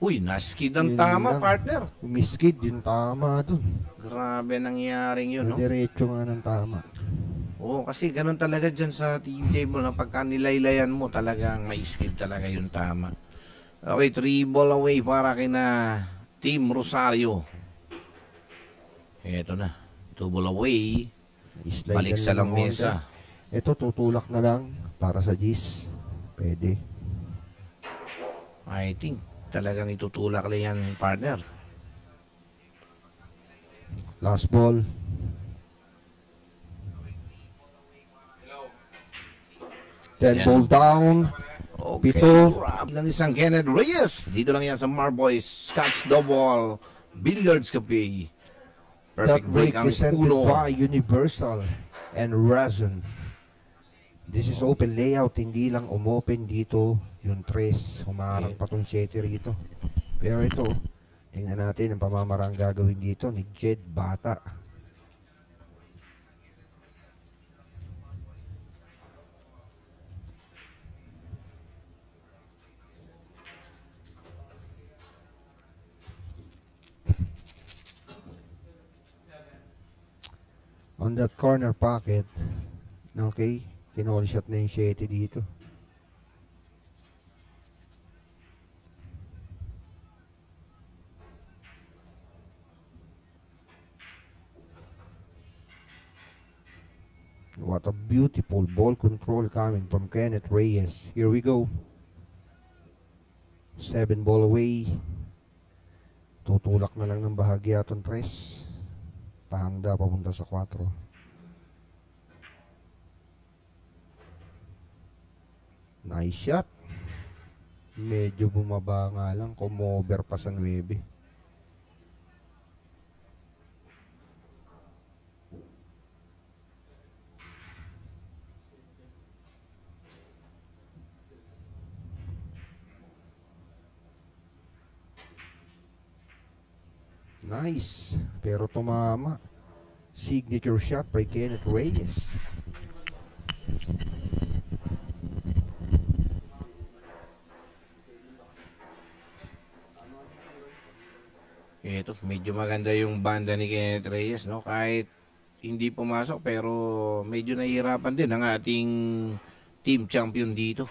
Uy, naskid ang
Yun
tama,
lang.
partner.
Miskid, yung tama dun.
Grabe nangyaring yun, no?
Diretso nga ng tama.
Oo, kasi ganun talaga dyan sa TV table na pagka nilaylayan mo talagang may skid talaga yung tama. Okay, 3 ball away para kina Team Rosario. Eto na, 2 ball away.
Slide
Balik sa
lang ng
lamesa.
Honda. Ito, tutulak na lang para sa Gis. Pwede.
I think talagang itutulak lang yan, partner.
Last ball. 10
Yan.
ball down.
Okay,
Pito.
grab ng isang Kenneth Reyes. Dito lang yan sa Marboys Scotch Double Billiards Cafe.
That
Perfect
break
break ang
presented
uno.
by Universal and Razon. This is open layout, hindi lang umopen dito yung 3. Humarang pa tong 7 rito. Pero ito, tingnan natin ang pamamarang gagawin dito ni Jed Bata. On that corner pocket, okay, kinall shot na yung 7 dito. What a beautiful ball control coming from Kenneth Reyes. Here we go. 7 ball away. Tutulak na lang ng bahagya itong 3. Pahanda papunta sa 4. Nice shot. Medyo bumaba nga lang. Kumover pa sa 9. Nice. Pero tumama. Signature shot by Kenneth Reyes.
Ito, medyo maganda yung banda ni Kenneth Reyes, no? Kahit hindi pumasok, pero medyo nahihirapan din ang ating team champion dito.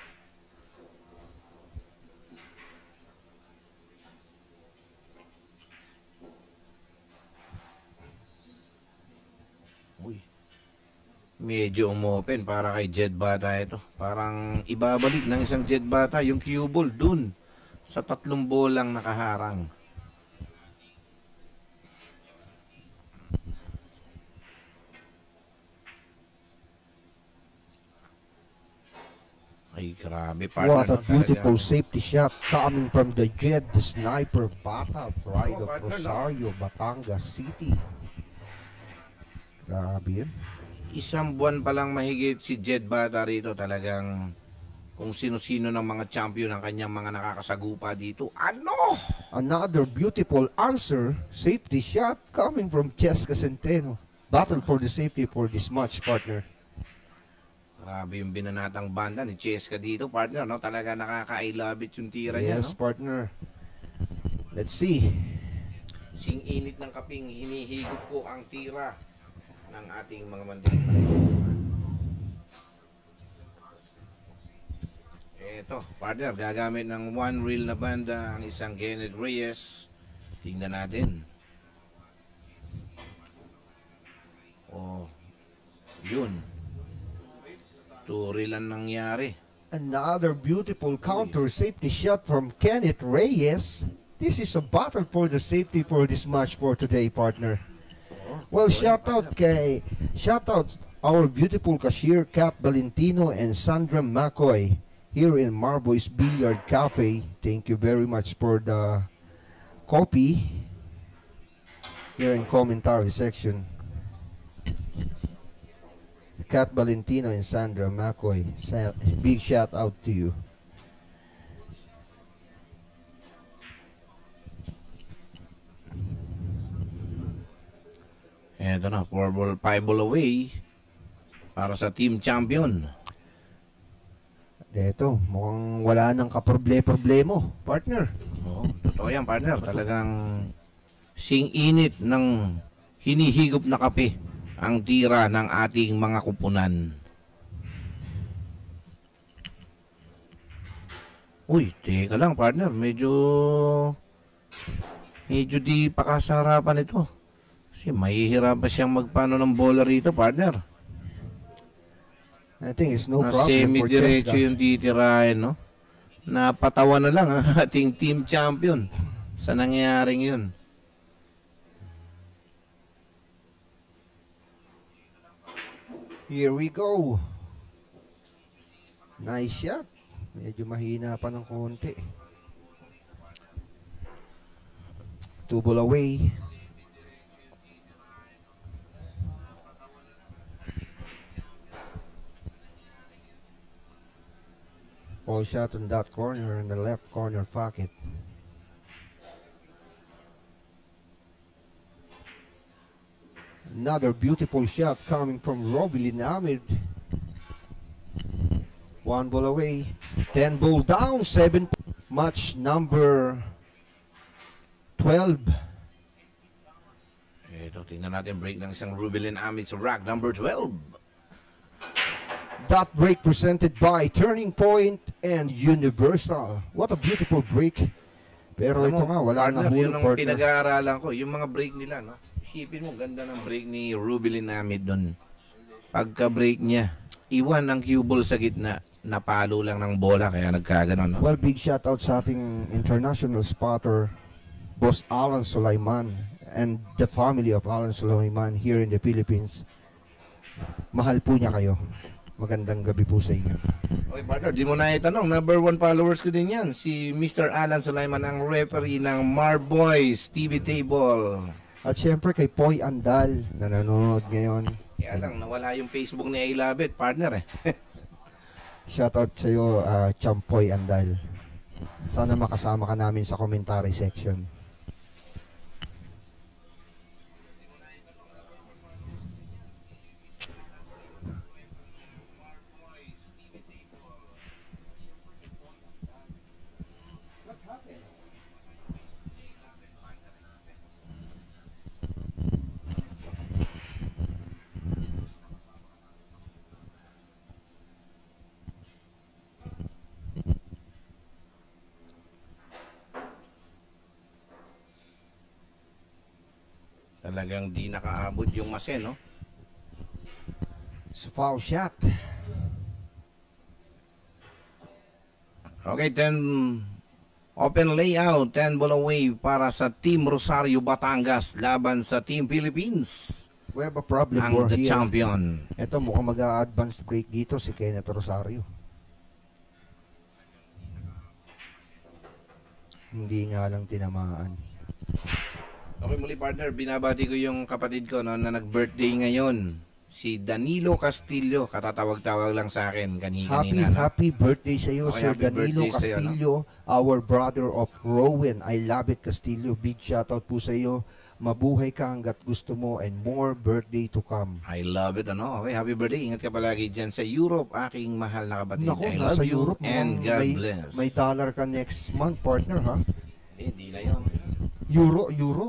Uy. Medyo umopen para kay Jed Bata ito. Parang ibabalik ng isang Jed Bata yung cue ball dun sa 3 bolang nakaharang. Ay, grabe, partner.
What a
no?
beautiful
Talaga.
safety shot coming from the Jed, the sniper, Bata, pride
Oh,
of
partner, no?
Rosario, Batangas City. Grabe yun.
Isang buwan pa lang mahigit si Jed Bata rito. Talagang kung sino-sino ng mga champion ang kanyang mga nakakasagupa dito. Ano?
Another beautiful answer, safety shot coming from Cheska Centeno. Battle for the safety for this match, partner.
Grabe yung binanatang banda ni Cheska dito, partner. No? Talaga nakakailabit yung tira niya.
Yes,
No?
partner. Let's see.
Sing init ng kaping, hinihigop ko ang tira ng ating mga mandikita. Eto, partner, gagamit ng 1 reel na banda ang isang Kenneth Reyes. Tingnan natin. Oh, yun. 2 reel ang nangyari.
Another beautiful counter safety shot from Kenneth Reyes. This is a battle for the safety for this match for today, partner. Well, shout out our beautiful cashier Kat Valentino and Sandra McCoy here in Marboys Billiard Cafe. Thank you very much for the copy here in commentary section. Kat Valentino and Sandra McCoy, big shout out to you.
Eto na, 4 ball, 5 ball away para sa team champion.
Eto, mukhang wala nang kaproblemo, partner.
Oo, totoo yan, partner. Talagang sing-init ng hinihigop na kape ang tira ng ating mga kupunan. Uy, teka lang, partner. Medyo di pakasarapan ito. Kasi mahihirapan siyang magpano ng bola rito, partner.
I think it's no
Na
problem for
semi-diretso
Cheska.
yung titirahin, no? Napatawa na lang ang ating team champion sa nangyayaring yun.
Here we go. Nice shot. Medyo mahina pa ng konti. 2 ball away. Ball shot on that corner in the left corner pocket. Another beautiful shot coming from Robilin Ahmed. 1 ball away. 10 ball down. 7. Match number 12.
Ito, tingnan natin break ng isang Rubilin Ahmed sa rack number 12.
That break presented by Turning Point and Universal. What a beautiful break. Pero ito nga, wala na
partner, yun
hulog,
ang
partner.
pinag-aaralan ko, yung mga break nila, no? Isipin mo, ganda ng break ni Rubilin Ahmed doon. Pagka-break niya, iwan ang cue ball sa gitna, napalo lang ng bola, kaya nagkaganon, no?
Well, big shout out sa ating international spotter, Boss Alan Sulaiman, and the family of Alan Sulaiman here in the Philippines. Mahal po niya kayo. Magandang gabi po sa inyo.
Okay, partner, di mo na itanong, number 1 followers ko din yan, si Mr. Alan Sulaiman, ang referee ng Marboys TV Table.
At syempre kay Poy Andal na nanonood ngayon.
Kaya lang, nawala yung Facebook ni I Love It, partner eh.
Shout out sa iyo, Champoy Andal. Sana makasama ka namin sa commentary section.
Talagang di nakaabot yung mase, no?
So foul shot.
Okay, 10 open layout, 10 ball away para sa Team Rosario Batangas laban sa Team Philippines.
We have a problem
Ang the
here.
champion.
Ito mukhang mag-a-advance break dito si Kenneth Rosario. Hindi nga lang tinamaan.
Okay, muli partner, binabati ko yung kapatid ko no, na nag-birthday ngayon. Si Danilo Castillo, katatawag-tawag lang sa akin kanina. No?
Happy birthday sa iyo,
Okay,
Sir
happy
Danilo
birthday sa'yo,
Castillo, our brother of Rowan. I love it, Castillo. Big shoutout po sa iyo. Mabuhay ka hanggat gusto mo and more birthday to come.
I love it, ano? Okay, happy birthday. Ingat ka palagi dyan sa Europe, aking mahal na kapatid.
Naku,
I
nasa
love you
Europe,
and
mukhang
God
may,
bless.
May dollar ka next month, partner, ha?
Hindi na yun.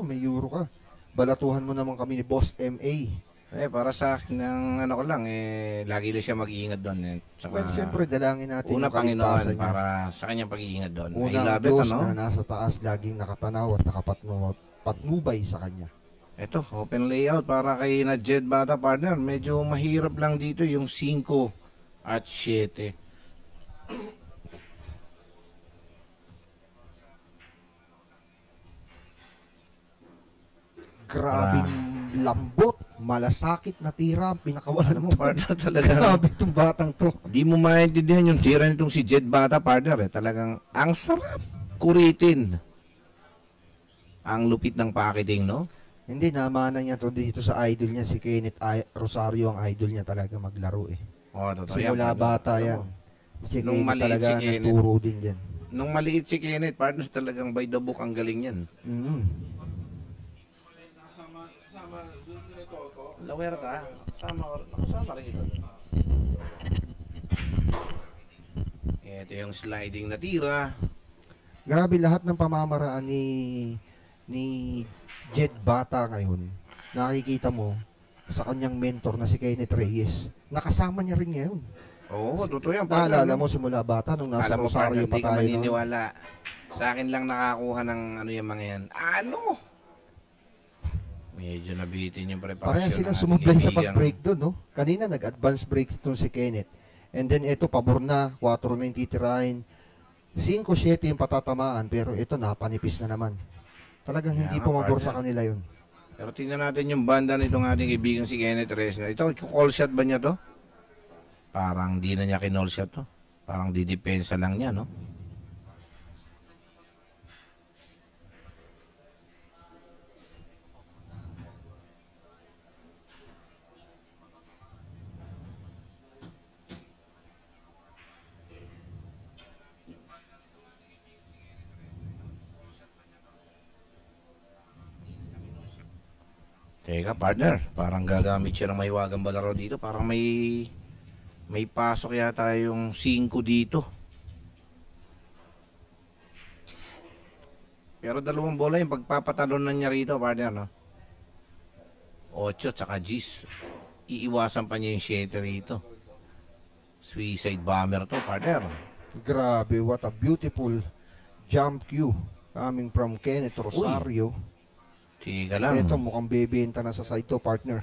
May euro ka. Balatuhan mo naman kami ni Boss MA.
Para sa akin, ang ano ko lang, lagi lang siya mag-iingat doon. Saka,
Well, siyempre, dalangin natin
una,
yung kaligtasan
Panginoon,
niya.
para sa kanyang pag-iingat doon. I
Una ang
love it,
Diyos
ano?
na nasa taas, laging nakatanaw at nakapatnubay sa kanya.
Ito, open layout para kay na Jed Bata, partner. Medyo mahirap lang dito yung 5 at 7.
Grabing lambot, malasakit na tira, pinakawalan
Alam
mo.
mo, partner, talaga.
Grabe itong batang to.
Di mo maintindihan yung tira nitong si Jed Bata, partner. Talagang ang sarap kuritin. Ang lupit ng packaging, no?
Hindi, namana niya to dito sa idol niya, si Kenneth Rosario, ang idol niya talaga maglaro eh.
Totoo
Simula
yan,
bata
partner.
yan. Si
Nung
Kenneth
maliit
talaga
si Kenneth.
nagturo din yan.
Nung maliit si Kenneth, partner, talagang by the book ang galing yan.
Kasama doon nila Toto.
Lawera ta, nakasama rin ito. Ito yung sliding na tira.
Grabe lahat ng pamamaraan ni Jed Bata ngayon. Nakikita mo sa kanyang mentor na si Kenneth Reyes. Nakasama niya rin ngayon.
Oo, totoo yan.
Naalala mo simula bata nung nasa
Alam mo,
Rosario
partner,
pa
hindi ka
tayo. No?
maniniwala. Sa akin lang nakakuha ng ano yung mga yan. Ano? Medyo nabitin yung preparasyon.
Pareha silang
ng
sumublay
ating
sa
kaibigan.
pag-break doon, no? Kanina nag-advance break itong si Kenneth. And then ito, pabor na, 4 na yung titirahin. 5-7 yung patatamaan, pero ito napanipis na naman. Talagang hindi
Kaya nga,
pumabor
partner.
sa kanila yun.
Pero tingnan natin yung banda nitong ating kaibigan si Kenneth Reyes. Ito, call shot ba niya to? Parang di na niya kinall shot to. Parang didepensa lang niya, no? Teka, partner, parang gagamit siya ng mahiwagang balaro dito. Parang may pasok yata yung 5 dito. Pero dalawang bola yung pagpapatalon na niya rito, partner, no? 8 tsaka G's. Iiwasan pa niya yung 7 rito. Suicide bomber to, partner.
Grabe, what a beautiful jump cue coming from Kenneth Rosario.
Tiga lang.
Ito mukhang bebenta na sa side to, partner.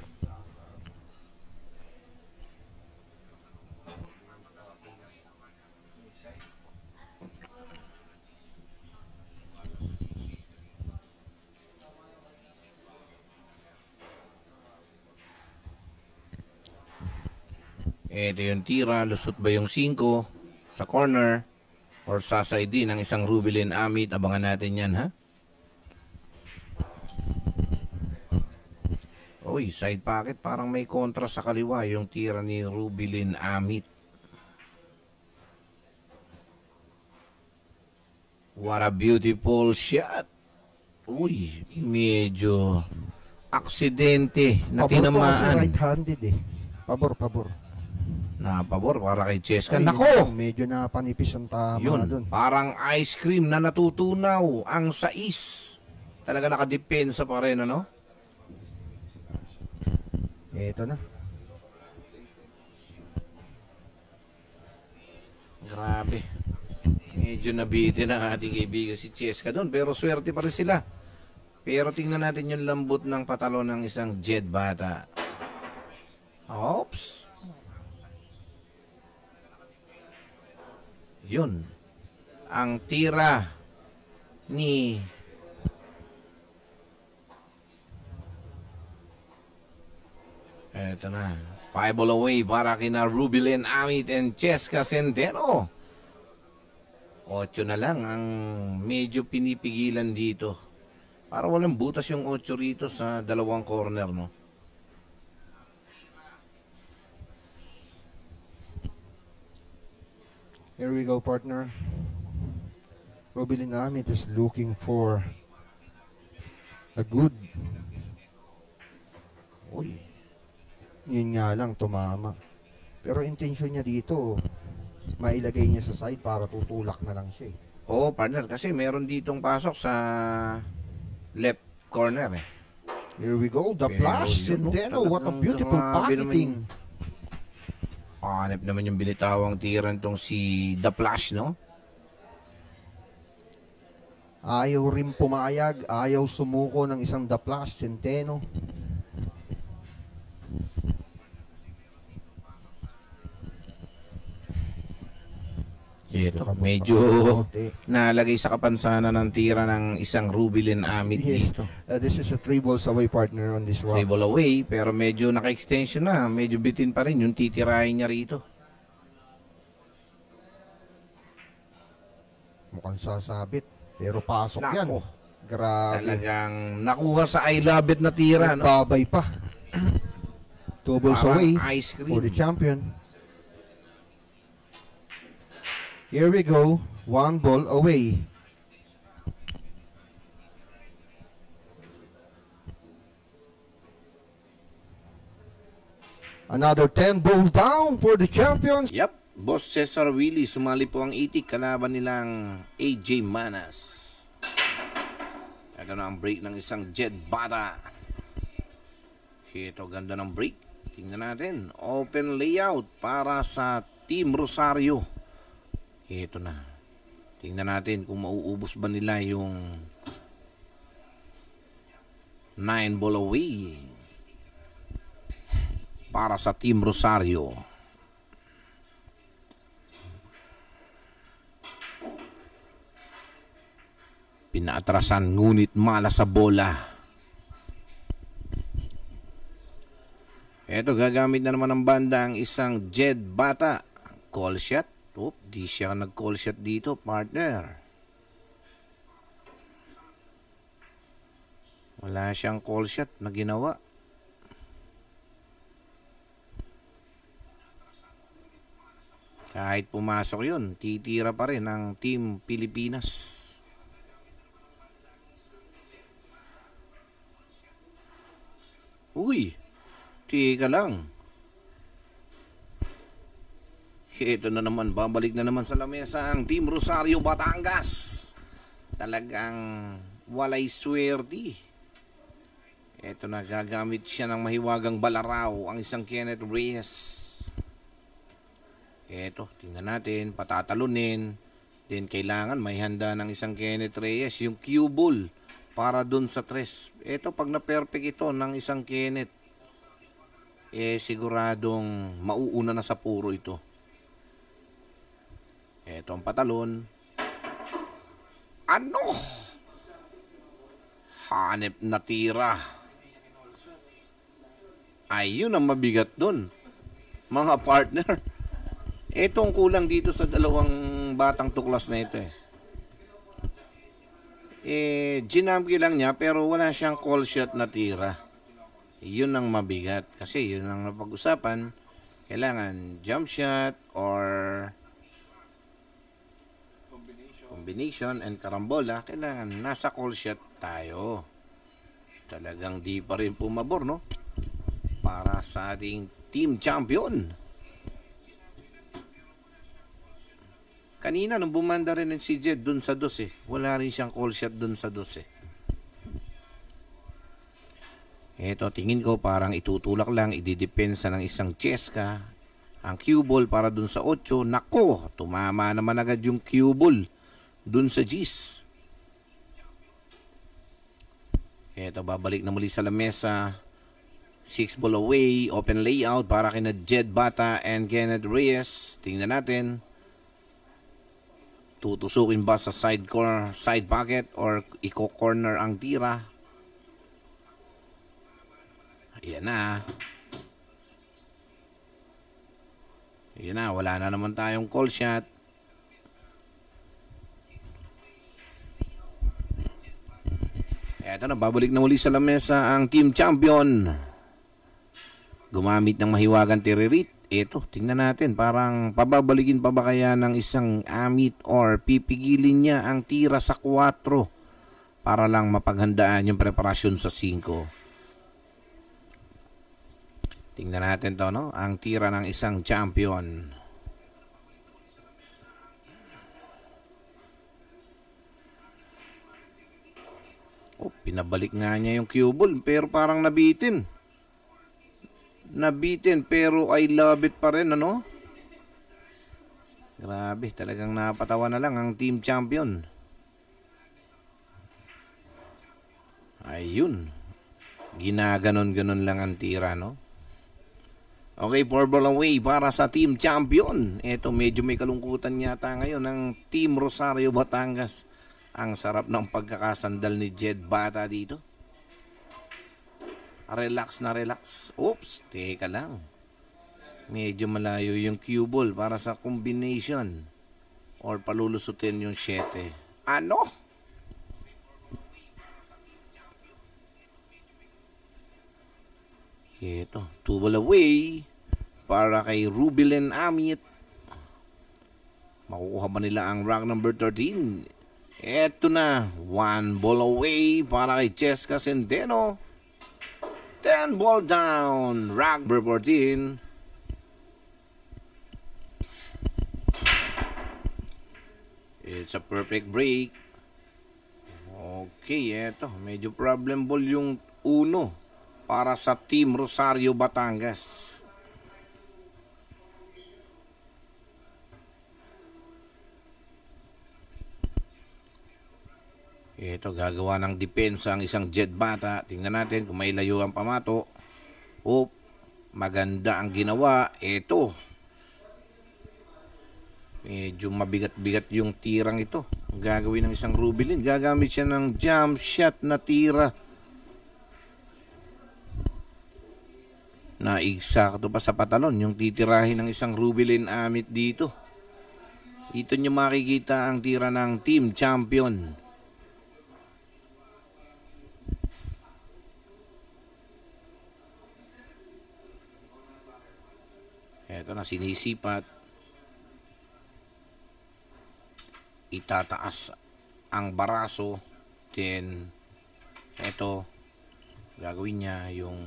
Ito yung tira, lusot ba yung 5 sa corner or sa side din ng isang Rubilin Amit. Abangan natin yan, ha? Uy, side pocket, parang may kontra sa kaliwa yung tira ni Rubilin Amit. What a beautiful shot. Uy, medyo aksidente na
Pabor po kasi
tinamaan.
right-handed eh. Pabor.
Napabor para kay Cheska.
Ay,
Nako!
medyo napanipis ang tama
Yun,
dun.
parang ice cream na natutunaw ang sais. Talaga nakadepensa pa rin, ano?
Ito na.
Grabe. Medyo nabitin ang ating kaibigan si Cheska doon. Pero swerte pa rin sila. Pero tingnan natin yung lambot ng patalon ng isang Jed Bata. Oops. Yun. Ang tira ni eto na. 5 ball away para kina Rubilin Amit and Cheska Centeno. 8 na lang ang medyo pinipigilan dito. Para walang butas yung 8 rito sa dalawang corner, no?
Here we go, partner. Rubilin Amit is looking for a good.
Uy.
Yun nga lang, tumama. Pero intention niya dito, mailagay niya sa side para tutulak na lang siya eh.
Oo, partner. Kasi meron ditong pasok sa left corner, eh.
Here we go, the
Pero
flash.
yun, no,
Centeno, what a
talagang
beautiful
grabe
pocketing.
Hanip naman yung binitawang tiran tong si The Flash, no?
Ayaw rin pumayag, ayaw sumuko ng isang The Flash, Centeno.
Ito, medyo nalagay sa kapansanan ng tira ng isang Rubilin Amit
Yes.
dito.
This is a 3 balls away, partner, on this round.
3 ball away, pero medyo naka-extension na. Medyo bitin pa rin yung titirahin niya rito.
Mukhang sasabit, pero pasok yan.
Nako,
Grabe.
talagang nakuha sa I love it na tira, no?
Nagtabay pa. 2 balls
Parang
away
ice cream.
for the champion. Here we go, 1 ball away. Another 10 ball down for the champions.
Yep, Boss Cesar Willie, sumali po ang itik, kalaban nilang AJ Manas. Ito na ang break ng isang Jed Bata. Ito, ganda ng break. Tingnan natin, open layout para sa Team Rosario. Ito na. Tingnan natin kung mauubos ba nila yung 9 ball away para sa Team Rosario. Pinaatrasan ngunit mala sa bola. Ito, gagamit na naman ng banda ang isang Jed Bata. Call shot. Oop, di siya nag-call shot dito, partner. Wala siyang call shot na ginawa. Kahit pumasok yun, titira pa rin ang Team Pilipinas. Uy, tika lang. Ito na naman, babalik na naman sa lamesa ang Team Rosario Batangas. Talagang walay swerte. Ito na, gagamit siya ng mahiwagang balaraw ang isang Kenneth Reyes. Ito, tingnan natin, patatalunin. Then kailangan may handa ng isang Kenneth Reyes, yung cue ball para dun sa tres. Ito, pag na-perfect ito ng isang Kenneth, siguradong mauuna na sa puro ito. Ito ang patalon. Ano? Hanep na tira. Ayun ang mabigat dun, mga partner. Etong kulang dito sa dalawang batang tuklas na ito ginampi lang niya pero wala siyang call shot na tira. Yun ang mabigat kasi yun ang napag-usapan. Kailangan jump shot or combination and karambola. Kailangan nasa call shot tayo. Talagang di pa rin pumabor, no? Para sa ating team champion. Kanina nung bumanda rin si Jed dun sa dos wala rin siyang call shot dun sa dos Ito, tingin ko parang itutulak lang, ididepensa ng isang Cheska ang cue ball para dun sa 8. Nako, tumama naman agad yung cue ball dun sa G's. Ito, babalik na muli sa lamesa. 6 ball away, open layout para kina Jed Bata and Kenneth Reyes. Tingnan natin. Tutusukin ba sa side pocket or iko-corner ang tira? Ayan na. Ayan na, wala na naman tayong call shot. Eto na, babalik na muli sa lamesa ang team champion. Gumamit ng mahiwagang tiririt. Ito, tingnan natin, parang pababalikin pa ba kaya ng isang amit or pipigilin niya ang tira sa 4 para lang mapaghandaan yung preparasyon sa 5. Tingnan natin to, no? Ang tira ng isang champion. Oh, pinabalik nga niya yung cue ball pero parang nabitin. Nabitin pero I love it pa rin, ano? Grabe, talagang napatawa na lang ang team champion. Ayun. Ginaganon-ganon lang ang tira, no? Okay, 4 ball away para sa team champion. Ito, medyo may kalungkutan yata ngayon ng Team Rosario Batangas. Ang sarap ng pagkakasandal ni Jed Bata dito. Relax na relax. Oops, teka lang. Medyo malayo yung cue ball para sa combination. Or palulusutin yung 7. Ano? Ito, 2 ball away para kay Rubilen Amit. Makukuha ba nila ang rank number 13? Ito na, 1 ball away para kay Cheska Centeno. 10 ball down, rank number 14. It's a perfect break. Okay, eto. Medyo problem ball yung 1 para sa Team Rosario Batangas. Ito, gagawa ng depensa ang isang Jed Bata. Tingnan natin kung may layo ang pamato. Oop, maganda ang ginawa. Ito. Medyo mabigat-bigat yung tirang ito. Ang gagawin ng isang Rubilin. Gagamit siya ng jump shot na tira. Naigsa ka to pa sa patalon. Yung titirahin ng isang Rubilin Amit dito. Ito nyo makikita ang tira ng team champion. Ito na, sinisipat. Itataas ang baraso. Then, ito, gagawin niya yung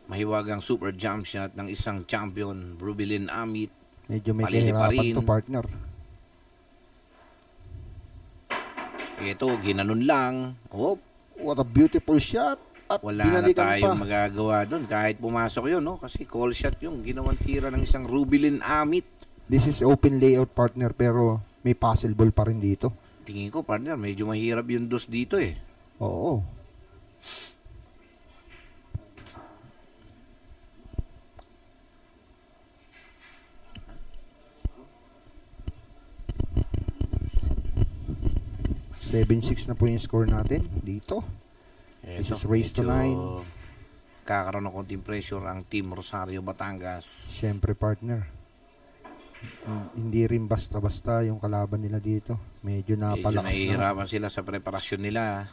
mahiwagang super jump shot ng isang champion, Rubilin Amit.
Medyo may
Paliliparin.
kahirapan to, partner.
Ito, ginanon lang. Oh,
What a beautiful shot. At
wala na
binalikan
tayong
pa.
magagawa doon kahit pumasok yun, no? Kasi call shot yung ginawang tira ng isang Rubilin Amit.
This is open layout, partner, pero may puzzle ball pa rin dito.
Tingin ko, partner, medyo mahirap yung dos dito eh.
Oo. (7-6) na po yung score natin dito. This is race to 9.
Kakaroon ng konting pressure ang Team Rosario Batangas.
Siyempre, partner. Hindi rin basta-basta yung kalaban nila dito. Medyo
Medyo
napalakas na.
nahihirapan sila sa preparasyon nila.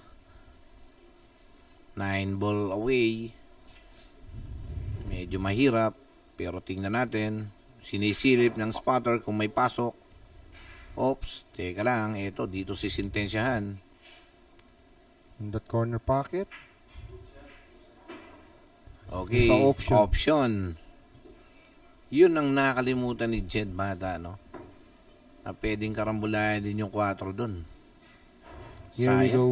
9 ball away. Medyo mahirap. Pero tingnan natin. Sinisilip ng spotter kung may pasok. Oops, teka lang. Ito, dito sisintensyahan.
In that corner pocket.
Okay,
Sa option.
option. Yun ang nakalimutan ni Jed Bata, no? Na pwedeng karambulayan din yung 4 dun.
Here we
Sayang.
go.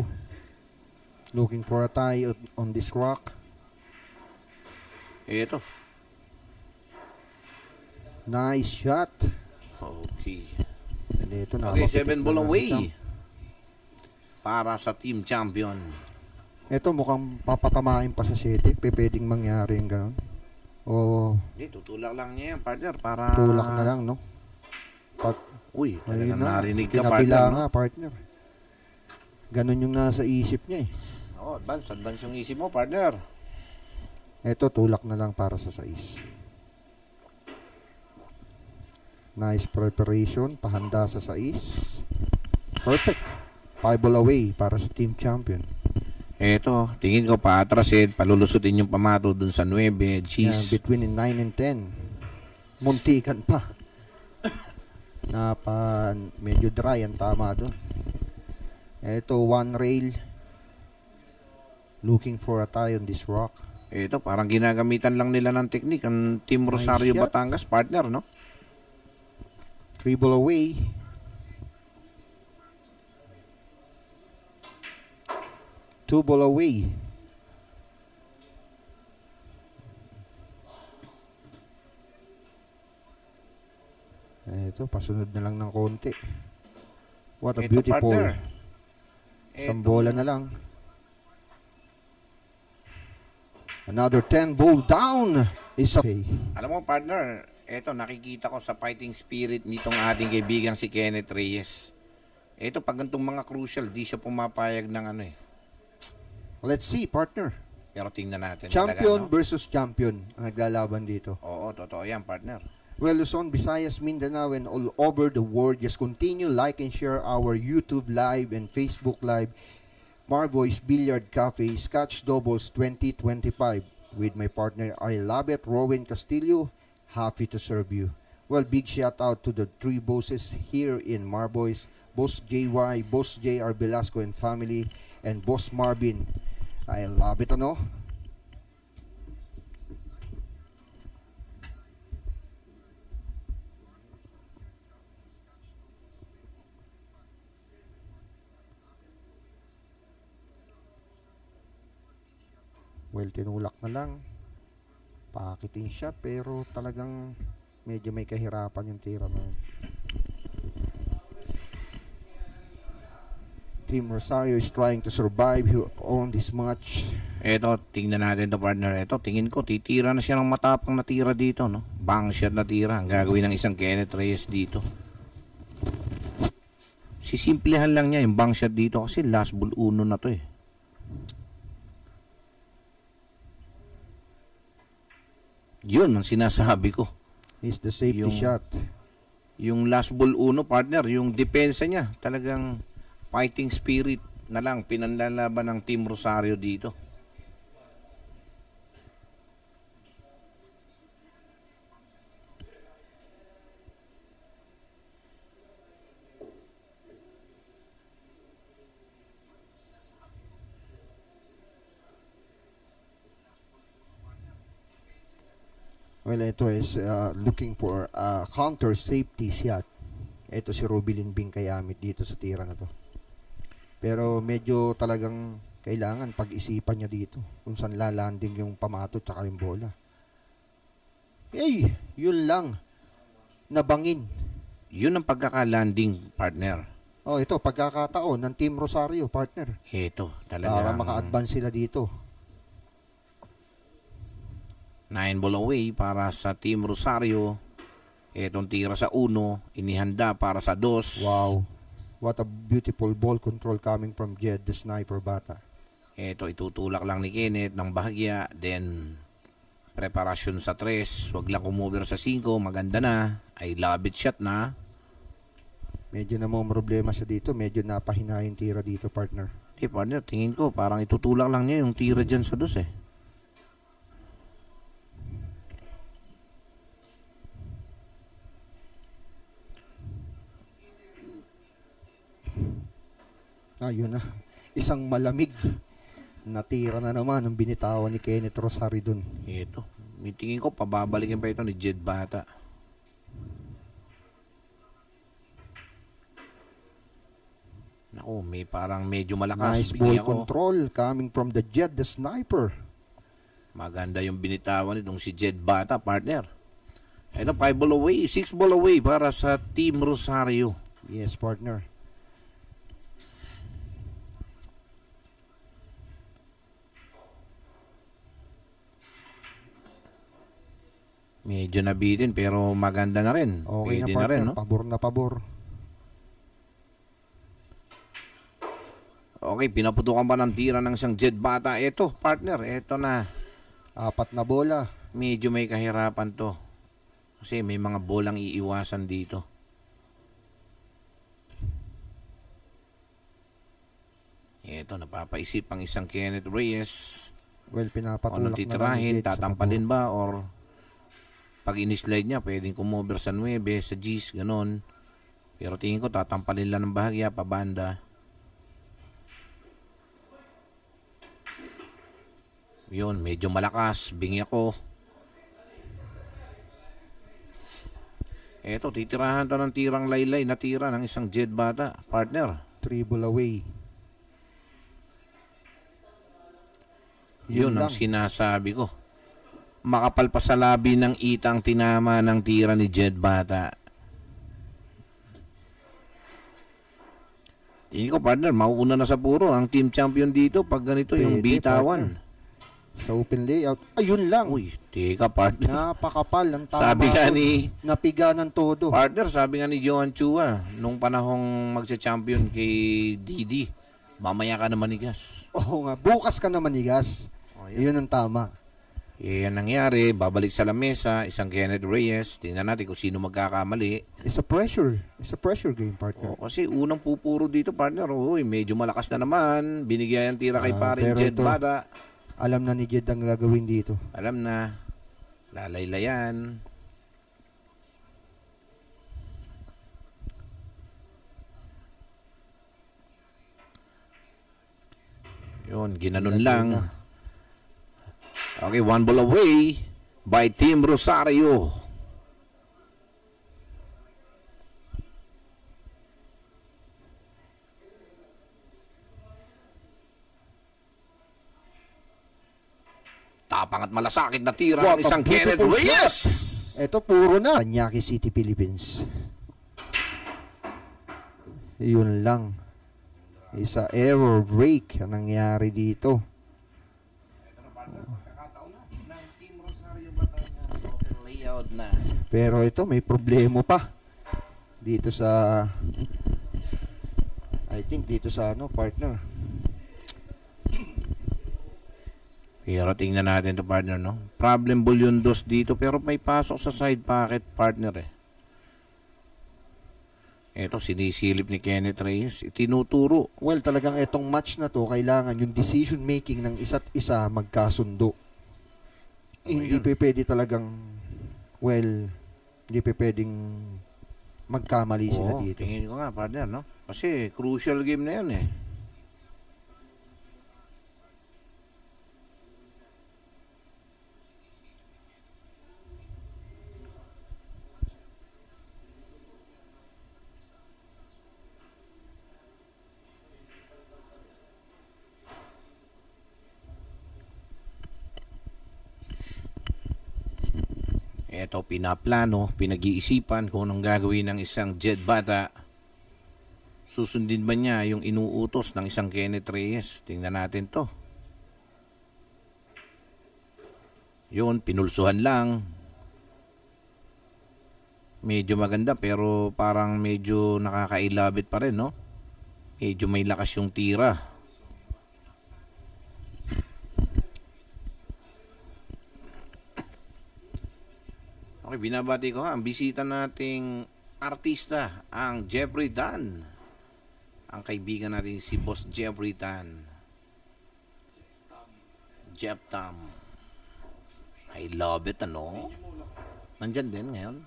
Looking for a tie on this rock.
Ito.
Nice shot.
Okay.
And ito na.
Okay, 7 ball away. Para sa team champion.
Ito mukhang papatamain pa sa 7. Pwedeng mangyari yung gano'n. O
Hindi, tutulak lang niya yan, partner. Para...
tulak na lang, no? Pag,
Uy, talagang
ayun na,
narinig ka,
pinapila
partner, no?
nga, partner. Ganon yung nasa isip niya eh.
Oh, advance yung isip mo, partner.
Ito, tulak na lang para sa 6. Nice preparation. Pahanda sa 6. Perfect. 5 ball away para sa team champion.
Ito, tingin ko paatrasin, palulusutin yung pamato dun sa 9.
Yan,
Cheese.
between 9 and 10. Muntikan pa. Medyo dry ang tama doon. Ito, one rail. Looking for a tie on this rock.
Ito, parang ginagamitan lang nila ng technique ang Team
Nice
Rosario
shot.
Batangas, partner, no?
3 ball away. Two ball away. Ito, pasunod na lang ng konti. What a
Ito,
beautiful.
partner.
Isang
Ito.
bola na lang. Another 10 ball down. Is okay.
Alam mo, partner, ito, nakikita ko sa fighting spirit nitong ating kaibigang si Kenneth Reyes. Ito, pag ganitong mga crucial, di siya pumapayag ng ano eh.
Let's see, partner.
Pero tingnan natin.
Champion
talaga, no?
versus champion ang naglalaban dito.
Oo, totoo yan, partner.
Well, Luzon, Visayas, Mindanao, and all over the world, just continue, like, and share our YouTube Live and Facebook Live, Marboy's Billiard Cafe, Scotch Doubles 2025, with my partner, I love it, Rowan Castillo, happy to serve you. Well, big shout out to the 3 bosses here in Marboy's, Boss JY, Boss JR Velasco and family, and Boss Marvin. I love it, ano? Well, tinulak na lang. Pakiting siya, pero talagang medyo may kahirapan yung tira na yun. Team Rosario is trying to survive here on this match.
Ito, tingnan natin to, partner. Ito, tingin ko, titira na siya ng matapang na tira dito, no? Bang shot na tira. Ang gagawin ng isang Kenneth Reyes dito. Sisimplehan lang niya yung bang shot dito kasi last ball 1 na to eh. Yun ang sinasabi ko.
Is the safety
Yung-
shot.
Yung last ball uno, partner, yung depensa niya, talagang fighting spirit na lang pinanlalaban ng Team Rosario dito.
Well, ito is looking for counter safety shot. Ito si Rubilin Bingkayamit dito sa tira na to. Pero medyo talagang kailangan pag-isipan niya dito kung saan lalanding yung pamato tsaka yung bola. Yun lang. Nabangin.
Yun ang pagkakalanding, partner.
Oh, ito, pagkakataon ng Team Rosario, partner.
Ito,
Para
talagang
maka-advance sila dito.
9 ball away para sa Team Rosario. Itong tira sa 1, inihanda para sa 2.
Wow. What a beautiful ball control coming from Jed, the sniper bata.
Ito, itutulak lang ni Kenneth ng bahagya. Then, preparasyon sa 3. Wag lang kumover sa 5. Maganda na. Ay, labit shot na.
Medyo namang problema siya dito. Medyo napahina yung tira dito, partner.
Partner, tingin ko parang itutulak lang niya yung tira dyan sa 2 eh.
Yun na. Isang malamig na tira na naman ang binitawan ni Kenneth Rosario dun.
Ito. Tingin ko pababalikin pa ito ni Jed Bata. Naku, may parang medyo malakas.
Nice ball
Bigyan ko.
control coming from the Jed, the sniper.
Maganda yung binitawan nitong si Jed Bata, partner. Ito, 5 ball away, 6 ball away para sa Team Rosario.
Yes, partner.
Medyo nabitin pero maganda na rin.
Okay
Pwede
na,
na
partner.
rin, no?
Pabor na pabor.
Okay, pinaputukan pa ng tira ng isang Jed Bata. Ito, partner, ito na.
4 na bola.
Medyo may kahirapan to. Kasi may mga bolang iiwasan dito. Ito, napapaisip ang isang Kenneth Reyes.
Well,
Kung
pinapatulak
anong titirahin, tatampalin ba or pag in-slide niya, pwedeng kumover sa 9, sa G's, ganon. Pero tingin ko, tatampalin lang ng bahagya, pabanda. Yun, medyo malakas, bingi ako. Eto, titirahan to ng tirang laylay na tira ng isang Jed Bata, partner.
3 ball away.
Yun ang
lang.
sinasabi ko. Makapal pa sa labi ng itang tinama ng tira ni Jed Bata. Tingin ko, partner, mauuna na sa puro ang team champion dito pag ganito yung
Pwede,
bitawan.
Sa open layout. Ayun lang.
Uy, teka, partner.
Napakapal ang tama.
Sabi nga ni
napiga ng todo.
partner, sabi nga ni Johan Chua nung panahong magsa-champion kay Didi, mamaya ka na manigas.
Oo nga. Bukas ka na manigas. Yun ang tama.
Yan nangyari, babalik sa lamesa, isang Kenneth Reyes. Tingnan natin kung sino magkakamali.
It's a pressure. It's a pressure game, partner.
Kasi unang pupuro dito, partner. Uy, medyo malakas na naman. Binigyan ang tira kay paring
pero
Jed
ito,
Bata.
Alam na ni Jed ang gagawin dito.
Alam na. Lalaylayan. Yun, ginanon lang. Okay, 1 ball away by Team Rosario. Tapang at malasakit na tira ng isang Kenneth Reyes.
Ito puro na. Anyaki City, Philippines. Yun lang. Isa error break ang nangyari dito.
Layout na.
Pero ito may problema pa. Dito sa I think dito sa partner.
Pero tingnan natin to, partner, no? Problem ball yung dos dito pero may pasok sa side pocket, partner, eh. Ito, sinisilip ni Kenneth Reyes. Itinuturo.
Well, talagang itong match na to, kailangan yung decision making ng isa't isa magkasundo. Hindi
yun.
pwede talagang, well, hindi pwedeng magkamali sila
Oo,
dito.
tingin ko nga, partner, no? Kasi crucial game na yun eh. Ito, pinaplano, pinag-iisipan kung anong gagawin ng isang Jed Bata. Susundin ba niya yung inuutos ng isang Kenneth Reyes? Tingnan natin to. Yun, pinulsuhan lang. Medyo maganda pero parang medyo nakakailabit pa rin, no? Medyo may lakas yung tira. Okay, binabati ko ha. Ang bisita nating artista, ang Jeffrey Tan. Ang kaibigan natin si Boss Jeffrey Tan. Jeff Tam. I love it, ano? Nandyan din ngayon.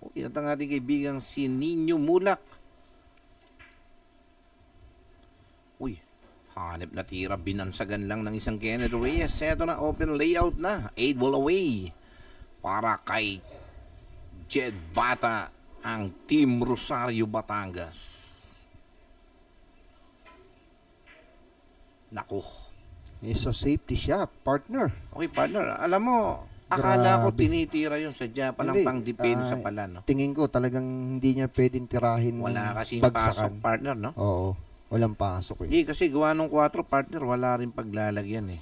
Okay, at ang ating kaibigang si Nino Mulak. Uy, hanip na tira. Binansagan lang ng isang Kenneth Reyes. Eto na, open layout na. 8 ball away. Para kay Jed Bata, ang Team Rosario Batangas. Naku.
It's a safety shot, partner.
Okay, partner. Alam mo, akala ko
Grabe.
tinitira yung sadya palang
Hindi,
pang-depensa pala, no?
Tingin ko talagang hindi niya pwedeng tirahin.
Wala kasing
bagsakan.
pasok, partner, no?
Oo, walang pasok eh.
Hindi, kasi gawa nung 4, partner, wala rin paglalagyan, eh.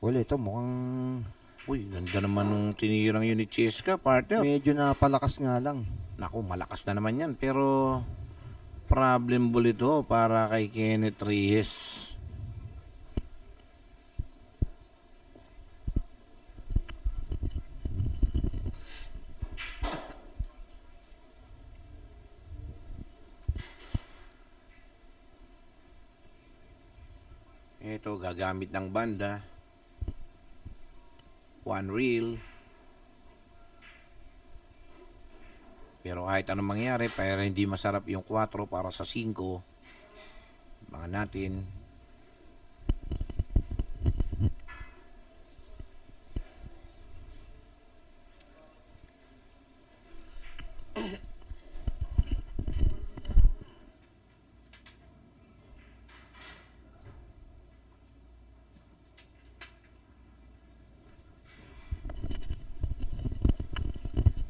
Wala, ito mukhang
Uy, ganda naman nung tinirang yun ni Cheska, partner.
medyo napalakas nga lang.
Naku, malakas na naman yan. Pero, problem ball ito para kay Kenneth Reyes. Ito, gagamit ng banda. One reel. Pero kahit anong mangyari, para hindi masarap yung 4 para sa 5. Mga natin.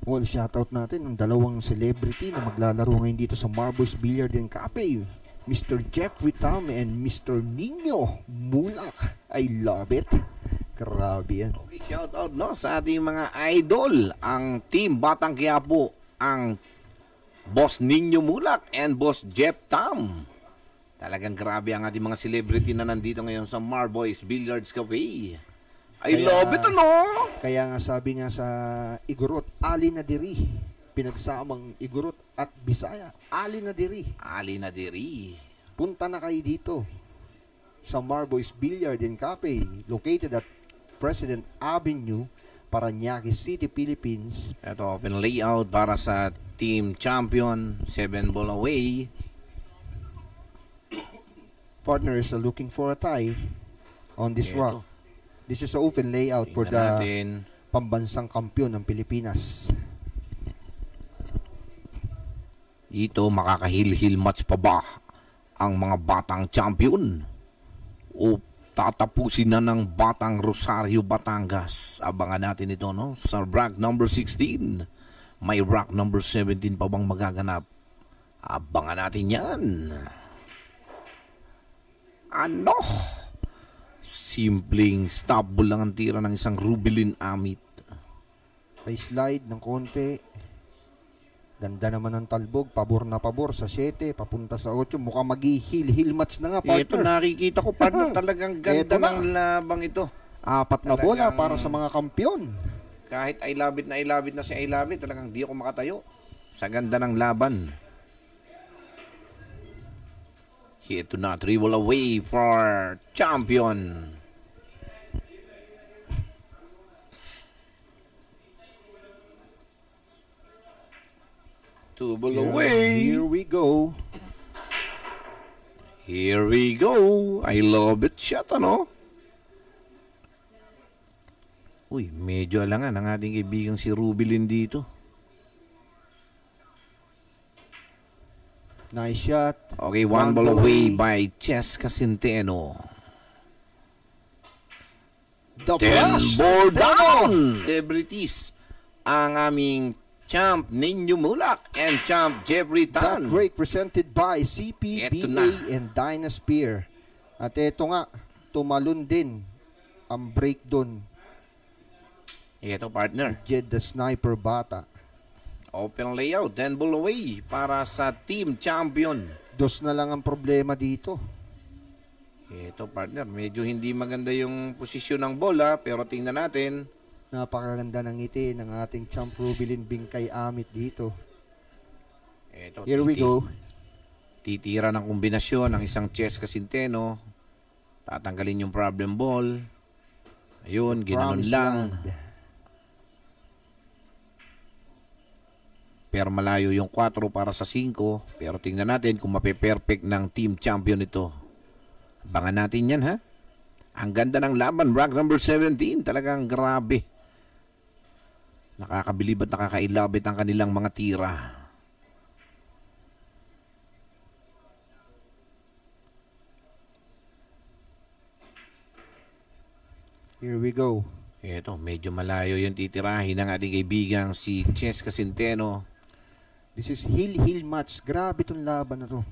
Well, shoutout natin ang dalawang celebrity na maglalaro ngayon dito sa Marbles Billiard and Cafe. Mr. Jeffrey Tam and Mr. Nino Mulak. I love it. Grabe yan.
Okay, shout out no sa ating mga idol, ang Team Batang Quiapo, ang Boss Nino Mulak and Boss Jeff Tam. Talagang grabe ang ating mga celebrity na nandito ngayon sa Marboys Billiards Cafe. I love it, ano?
Kaya nga sabi nga sa Igorot, Ali na diri. Pinagsamang Igorot at Bisaya. Ali na diri.
Ali na diri.
Punta na kayo dito sa Marboys Billiard and Cafe, located at President Avenue, Parañaque City, Philippines.
Ito, open layout para sa team champion, 7 ball away.
Partners are looking for a tie on this
Ito.
rock. This is an open layout for
Tingnan
the
natin.
pambansang kampiyon ng Pilipinas.
Dito, makakahil-hil match pa ba ang mga batang champion? O tatapusin na ng Batang Rosario Batangas? Abangan natin ito, no? Sa rack number 16. May rack number 17 pa bang magaganap? Abangan natin yan. Ano? Simpleng stop ball lang ang tira ng isang Rubilin Amit.
Ay slide ng konti. Ganda naman ng talbog. Pabor na pabor sa 7. Papunta sa 8. Mukhang mag-heal match na nga,
Ito,
partner.
nakikita ko, partner, talagang ganda
Ito na.
ng labang ito.
4 na bola
Talagang-
para sa mga kampiyon.
Kahit ay labit na si ay labit, talagang di ako makatayo. Sa ganda ng laban. Hit to not dribble away for champion. Two ball away.
Here we go.
Here we go. I love it shot, ano? Uy, medyo alangan ang ating kaibigang si Rubilin dito.
Nice shot.
Okay, one ball away by Cheska Centeno.
The
10
flash.
ball down! Celebrities, ang aming champ Ninyo Mulak and champ Jeffrey
That
Tan.
break presented by
Eto
CPBA
na.
and Dynasphere. At ito nga, tumalon din ang break doon.
Ito partner.
Jed the Sniper Bata.
Open layout, 10 ball away para sa team champion.
Dos na lang ang problema dito.
Ito partner, medyo hindi maganda yung posisyon ng bola pero tingnan natin.
Napakaganda ng ngiti ng ating champ Rubilin Bingkay Amit dito.
Ito,
Here we go.
Titira ng kombinasyon ng isang Cheska Centeno. Tatanggalin yung problem ball. Ayun, ginanon
Promised
lang.
land.
Pero malayo yung 4 para sa 5. Pero tingnan natin kung mape-perfect ng team champion ito. Abangan natin yan, ha? Ang ganda ng laban, rack number 17. Talagang grabe. Nakakabilib at nakakailabit ang kanilang mga tira.
Here we go.
Ito, medyo malayo yung titirahin ng ating kaibigang si Cheska Centeno.
This is heel match. Grabe tong laban na to.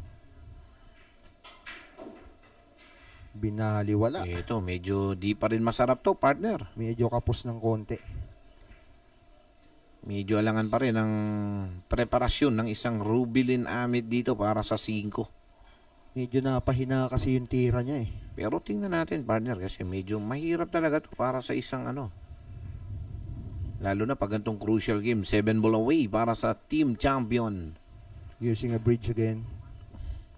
Binaliwala.
Ito, medyo di pa rin masarap to, partner.
Medyo kapos ng konti.
Medyo alangan pa rin ang preparasyon ng isang Rubilin Amit dito para sa 5.
Medyo napahina kasi yung tira niya eh.
Pero tingnan natin, partner, kasi medyo mahirap talaga to para sa isang ano. Lalo na pag ganitong crucial game, 7 ball away para sa team champion.
Using a bridge again.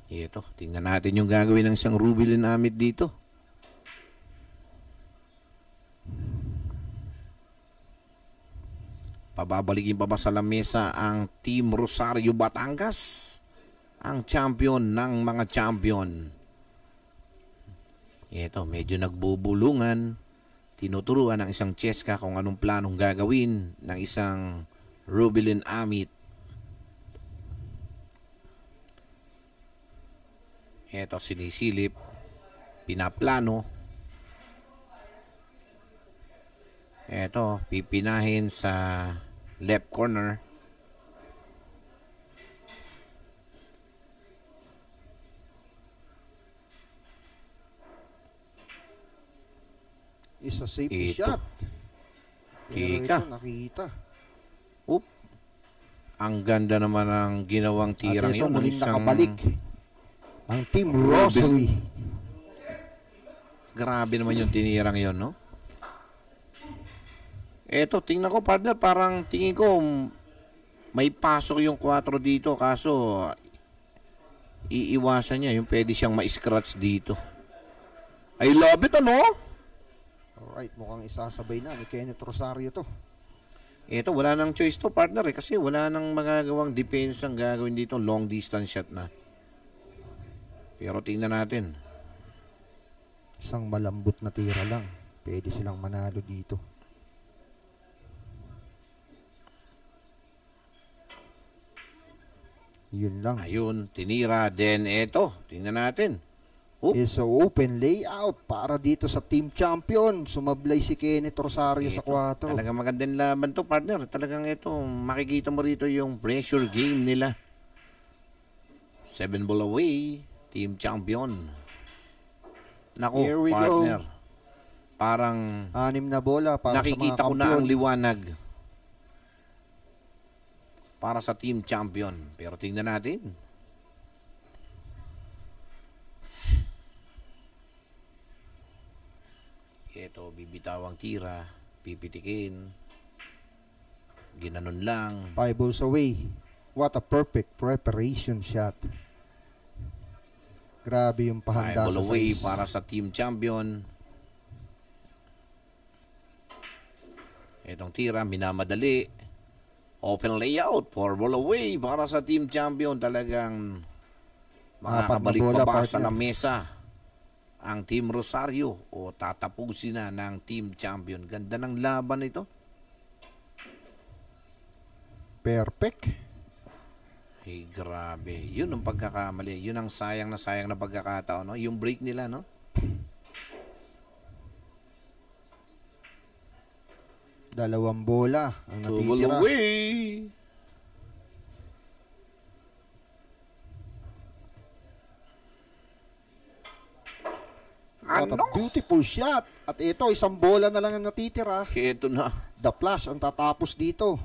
Ito, tingnan natin yung gagawin ng isang Rubilin Amit dito. Pababalikin pa ba sa lamesa ang Team Rosario Batangas? Ang champion ng mga champion. Ito, medyo nagbubulungan. Tinuturuan ng isang Cheska kung anong planong gagawin ng isang Rubilin Amit. Ito, sinisilip. Pinaplano. Ito, pipinahin sa left corner.
Is a safety
Ito.
shot. Pero
Kika.
ito, nakita.
Oop. Ang ganda naman ang ginawang tirang
At ito,
yun. Ng
muling
isang
nakabalik. Ang Team Rosary.
grabe naman yung tinirang yun, no? Eto, tingnan ko, partner, parang tingin ko may pasok yung 4 dito, kaso iiwasan niya yung pwede siyang ma-scratch dito. I love it, ano?
Alright, mukhang isasabay na ni Kenneth Rosario to.
Eto, wala nang choice to, partner, kasi wala nang magagawang defense ang gagawin dito, long distance shot na. Pero tingnan natin.
Isang malambot na tira lang. Pwede silang manalo dito. Yun lang.
Ayun, tinira. Then eto, tingnan natin. Oop.
Is a open layout para dito sa team champion. Sumablay si Kenneth Rosario sa 4.
Talagang magandang laban to, partner. Talagang ito, makikita mo rito yung pressure game nila. 7 ball away, team champion. Naku,
Here we
partner.
go.
Parang
6 na bola para
nakikita
sa mga
ko na ang
kampiyon.
liwanag para sa team champion. Pero tingnan natin. Ito, bibitawang tira, pipitikin. Ginanon lang.
5 balls away. What a perfect preparation shot. Grabe yung pahanda
Ball
sa
away
size.
para sa team champion. Itong tira, minamadali. Open layout for ball away para sa team champion. Talagang makakabalik
Apat na bola,
pa ba sa
partner.
lamesa ang Team Rosario o tatapusin na ng team champion. Ganda ng laban ito.
Perfect.
Hey, grabe. Yun ang pagkakamali. Yun ang sayang na pagkakataon. No? Yung break nila, no?
Dalawang bola ang
Two ball
natitira.
away.
What a
Ano?
beautiful shot. At ito, isang bola na lang ang natitira.
Ito na.
The Flash ang tatapos dito.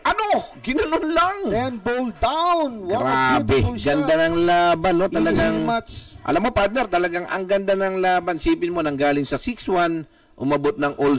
Ano? Ginanon lang.
And ball down. What a
Grabe.
beautiful shot.
Ganda ng laban, no?
In
Talagang,
match.
alam mo partner, talagang ang ganda ng laban. Sipin mo, nanggaling sa 6-1, umabot ng all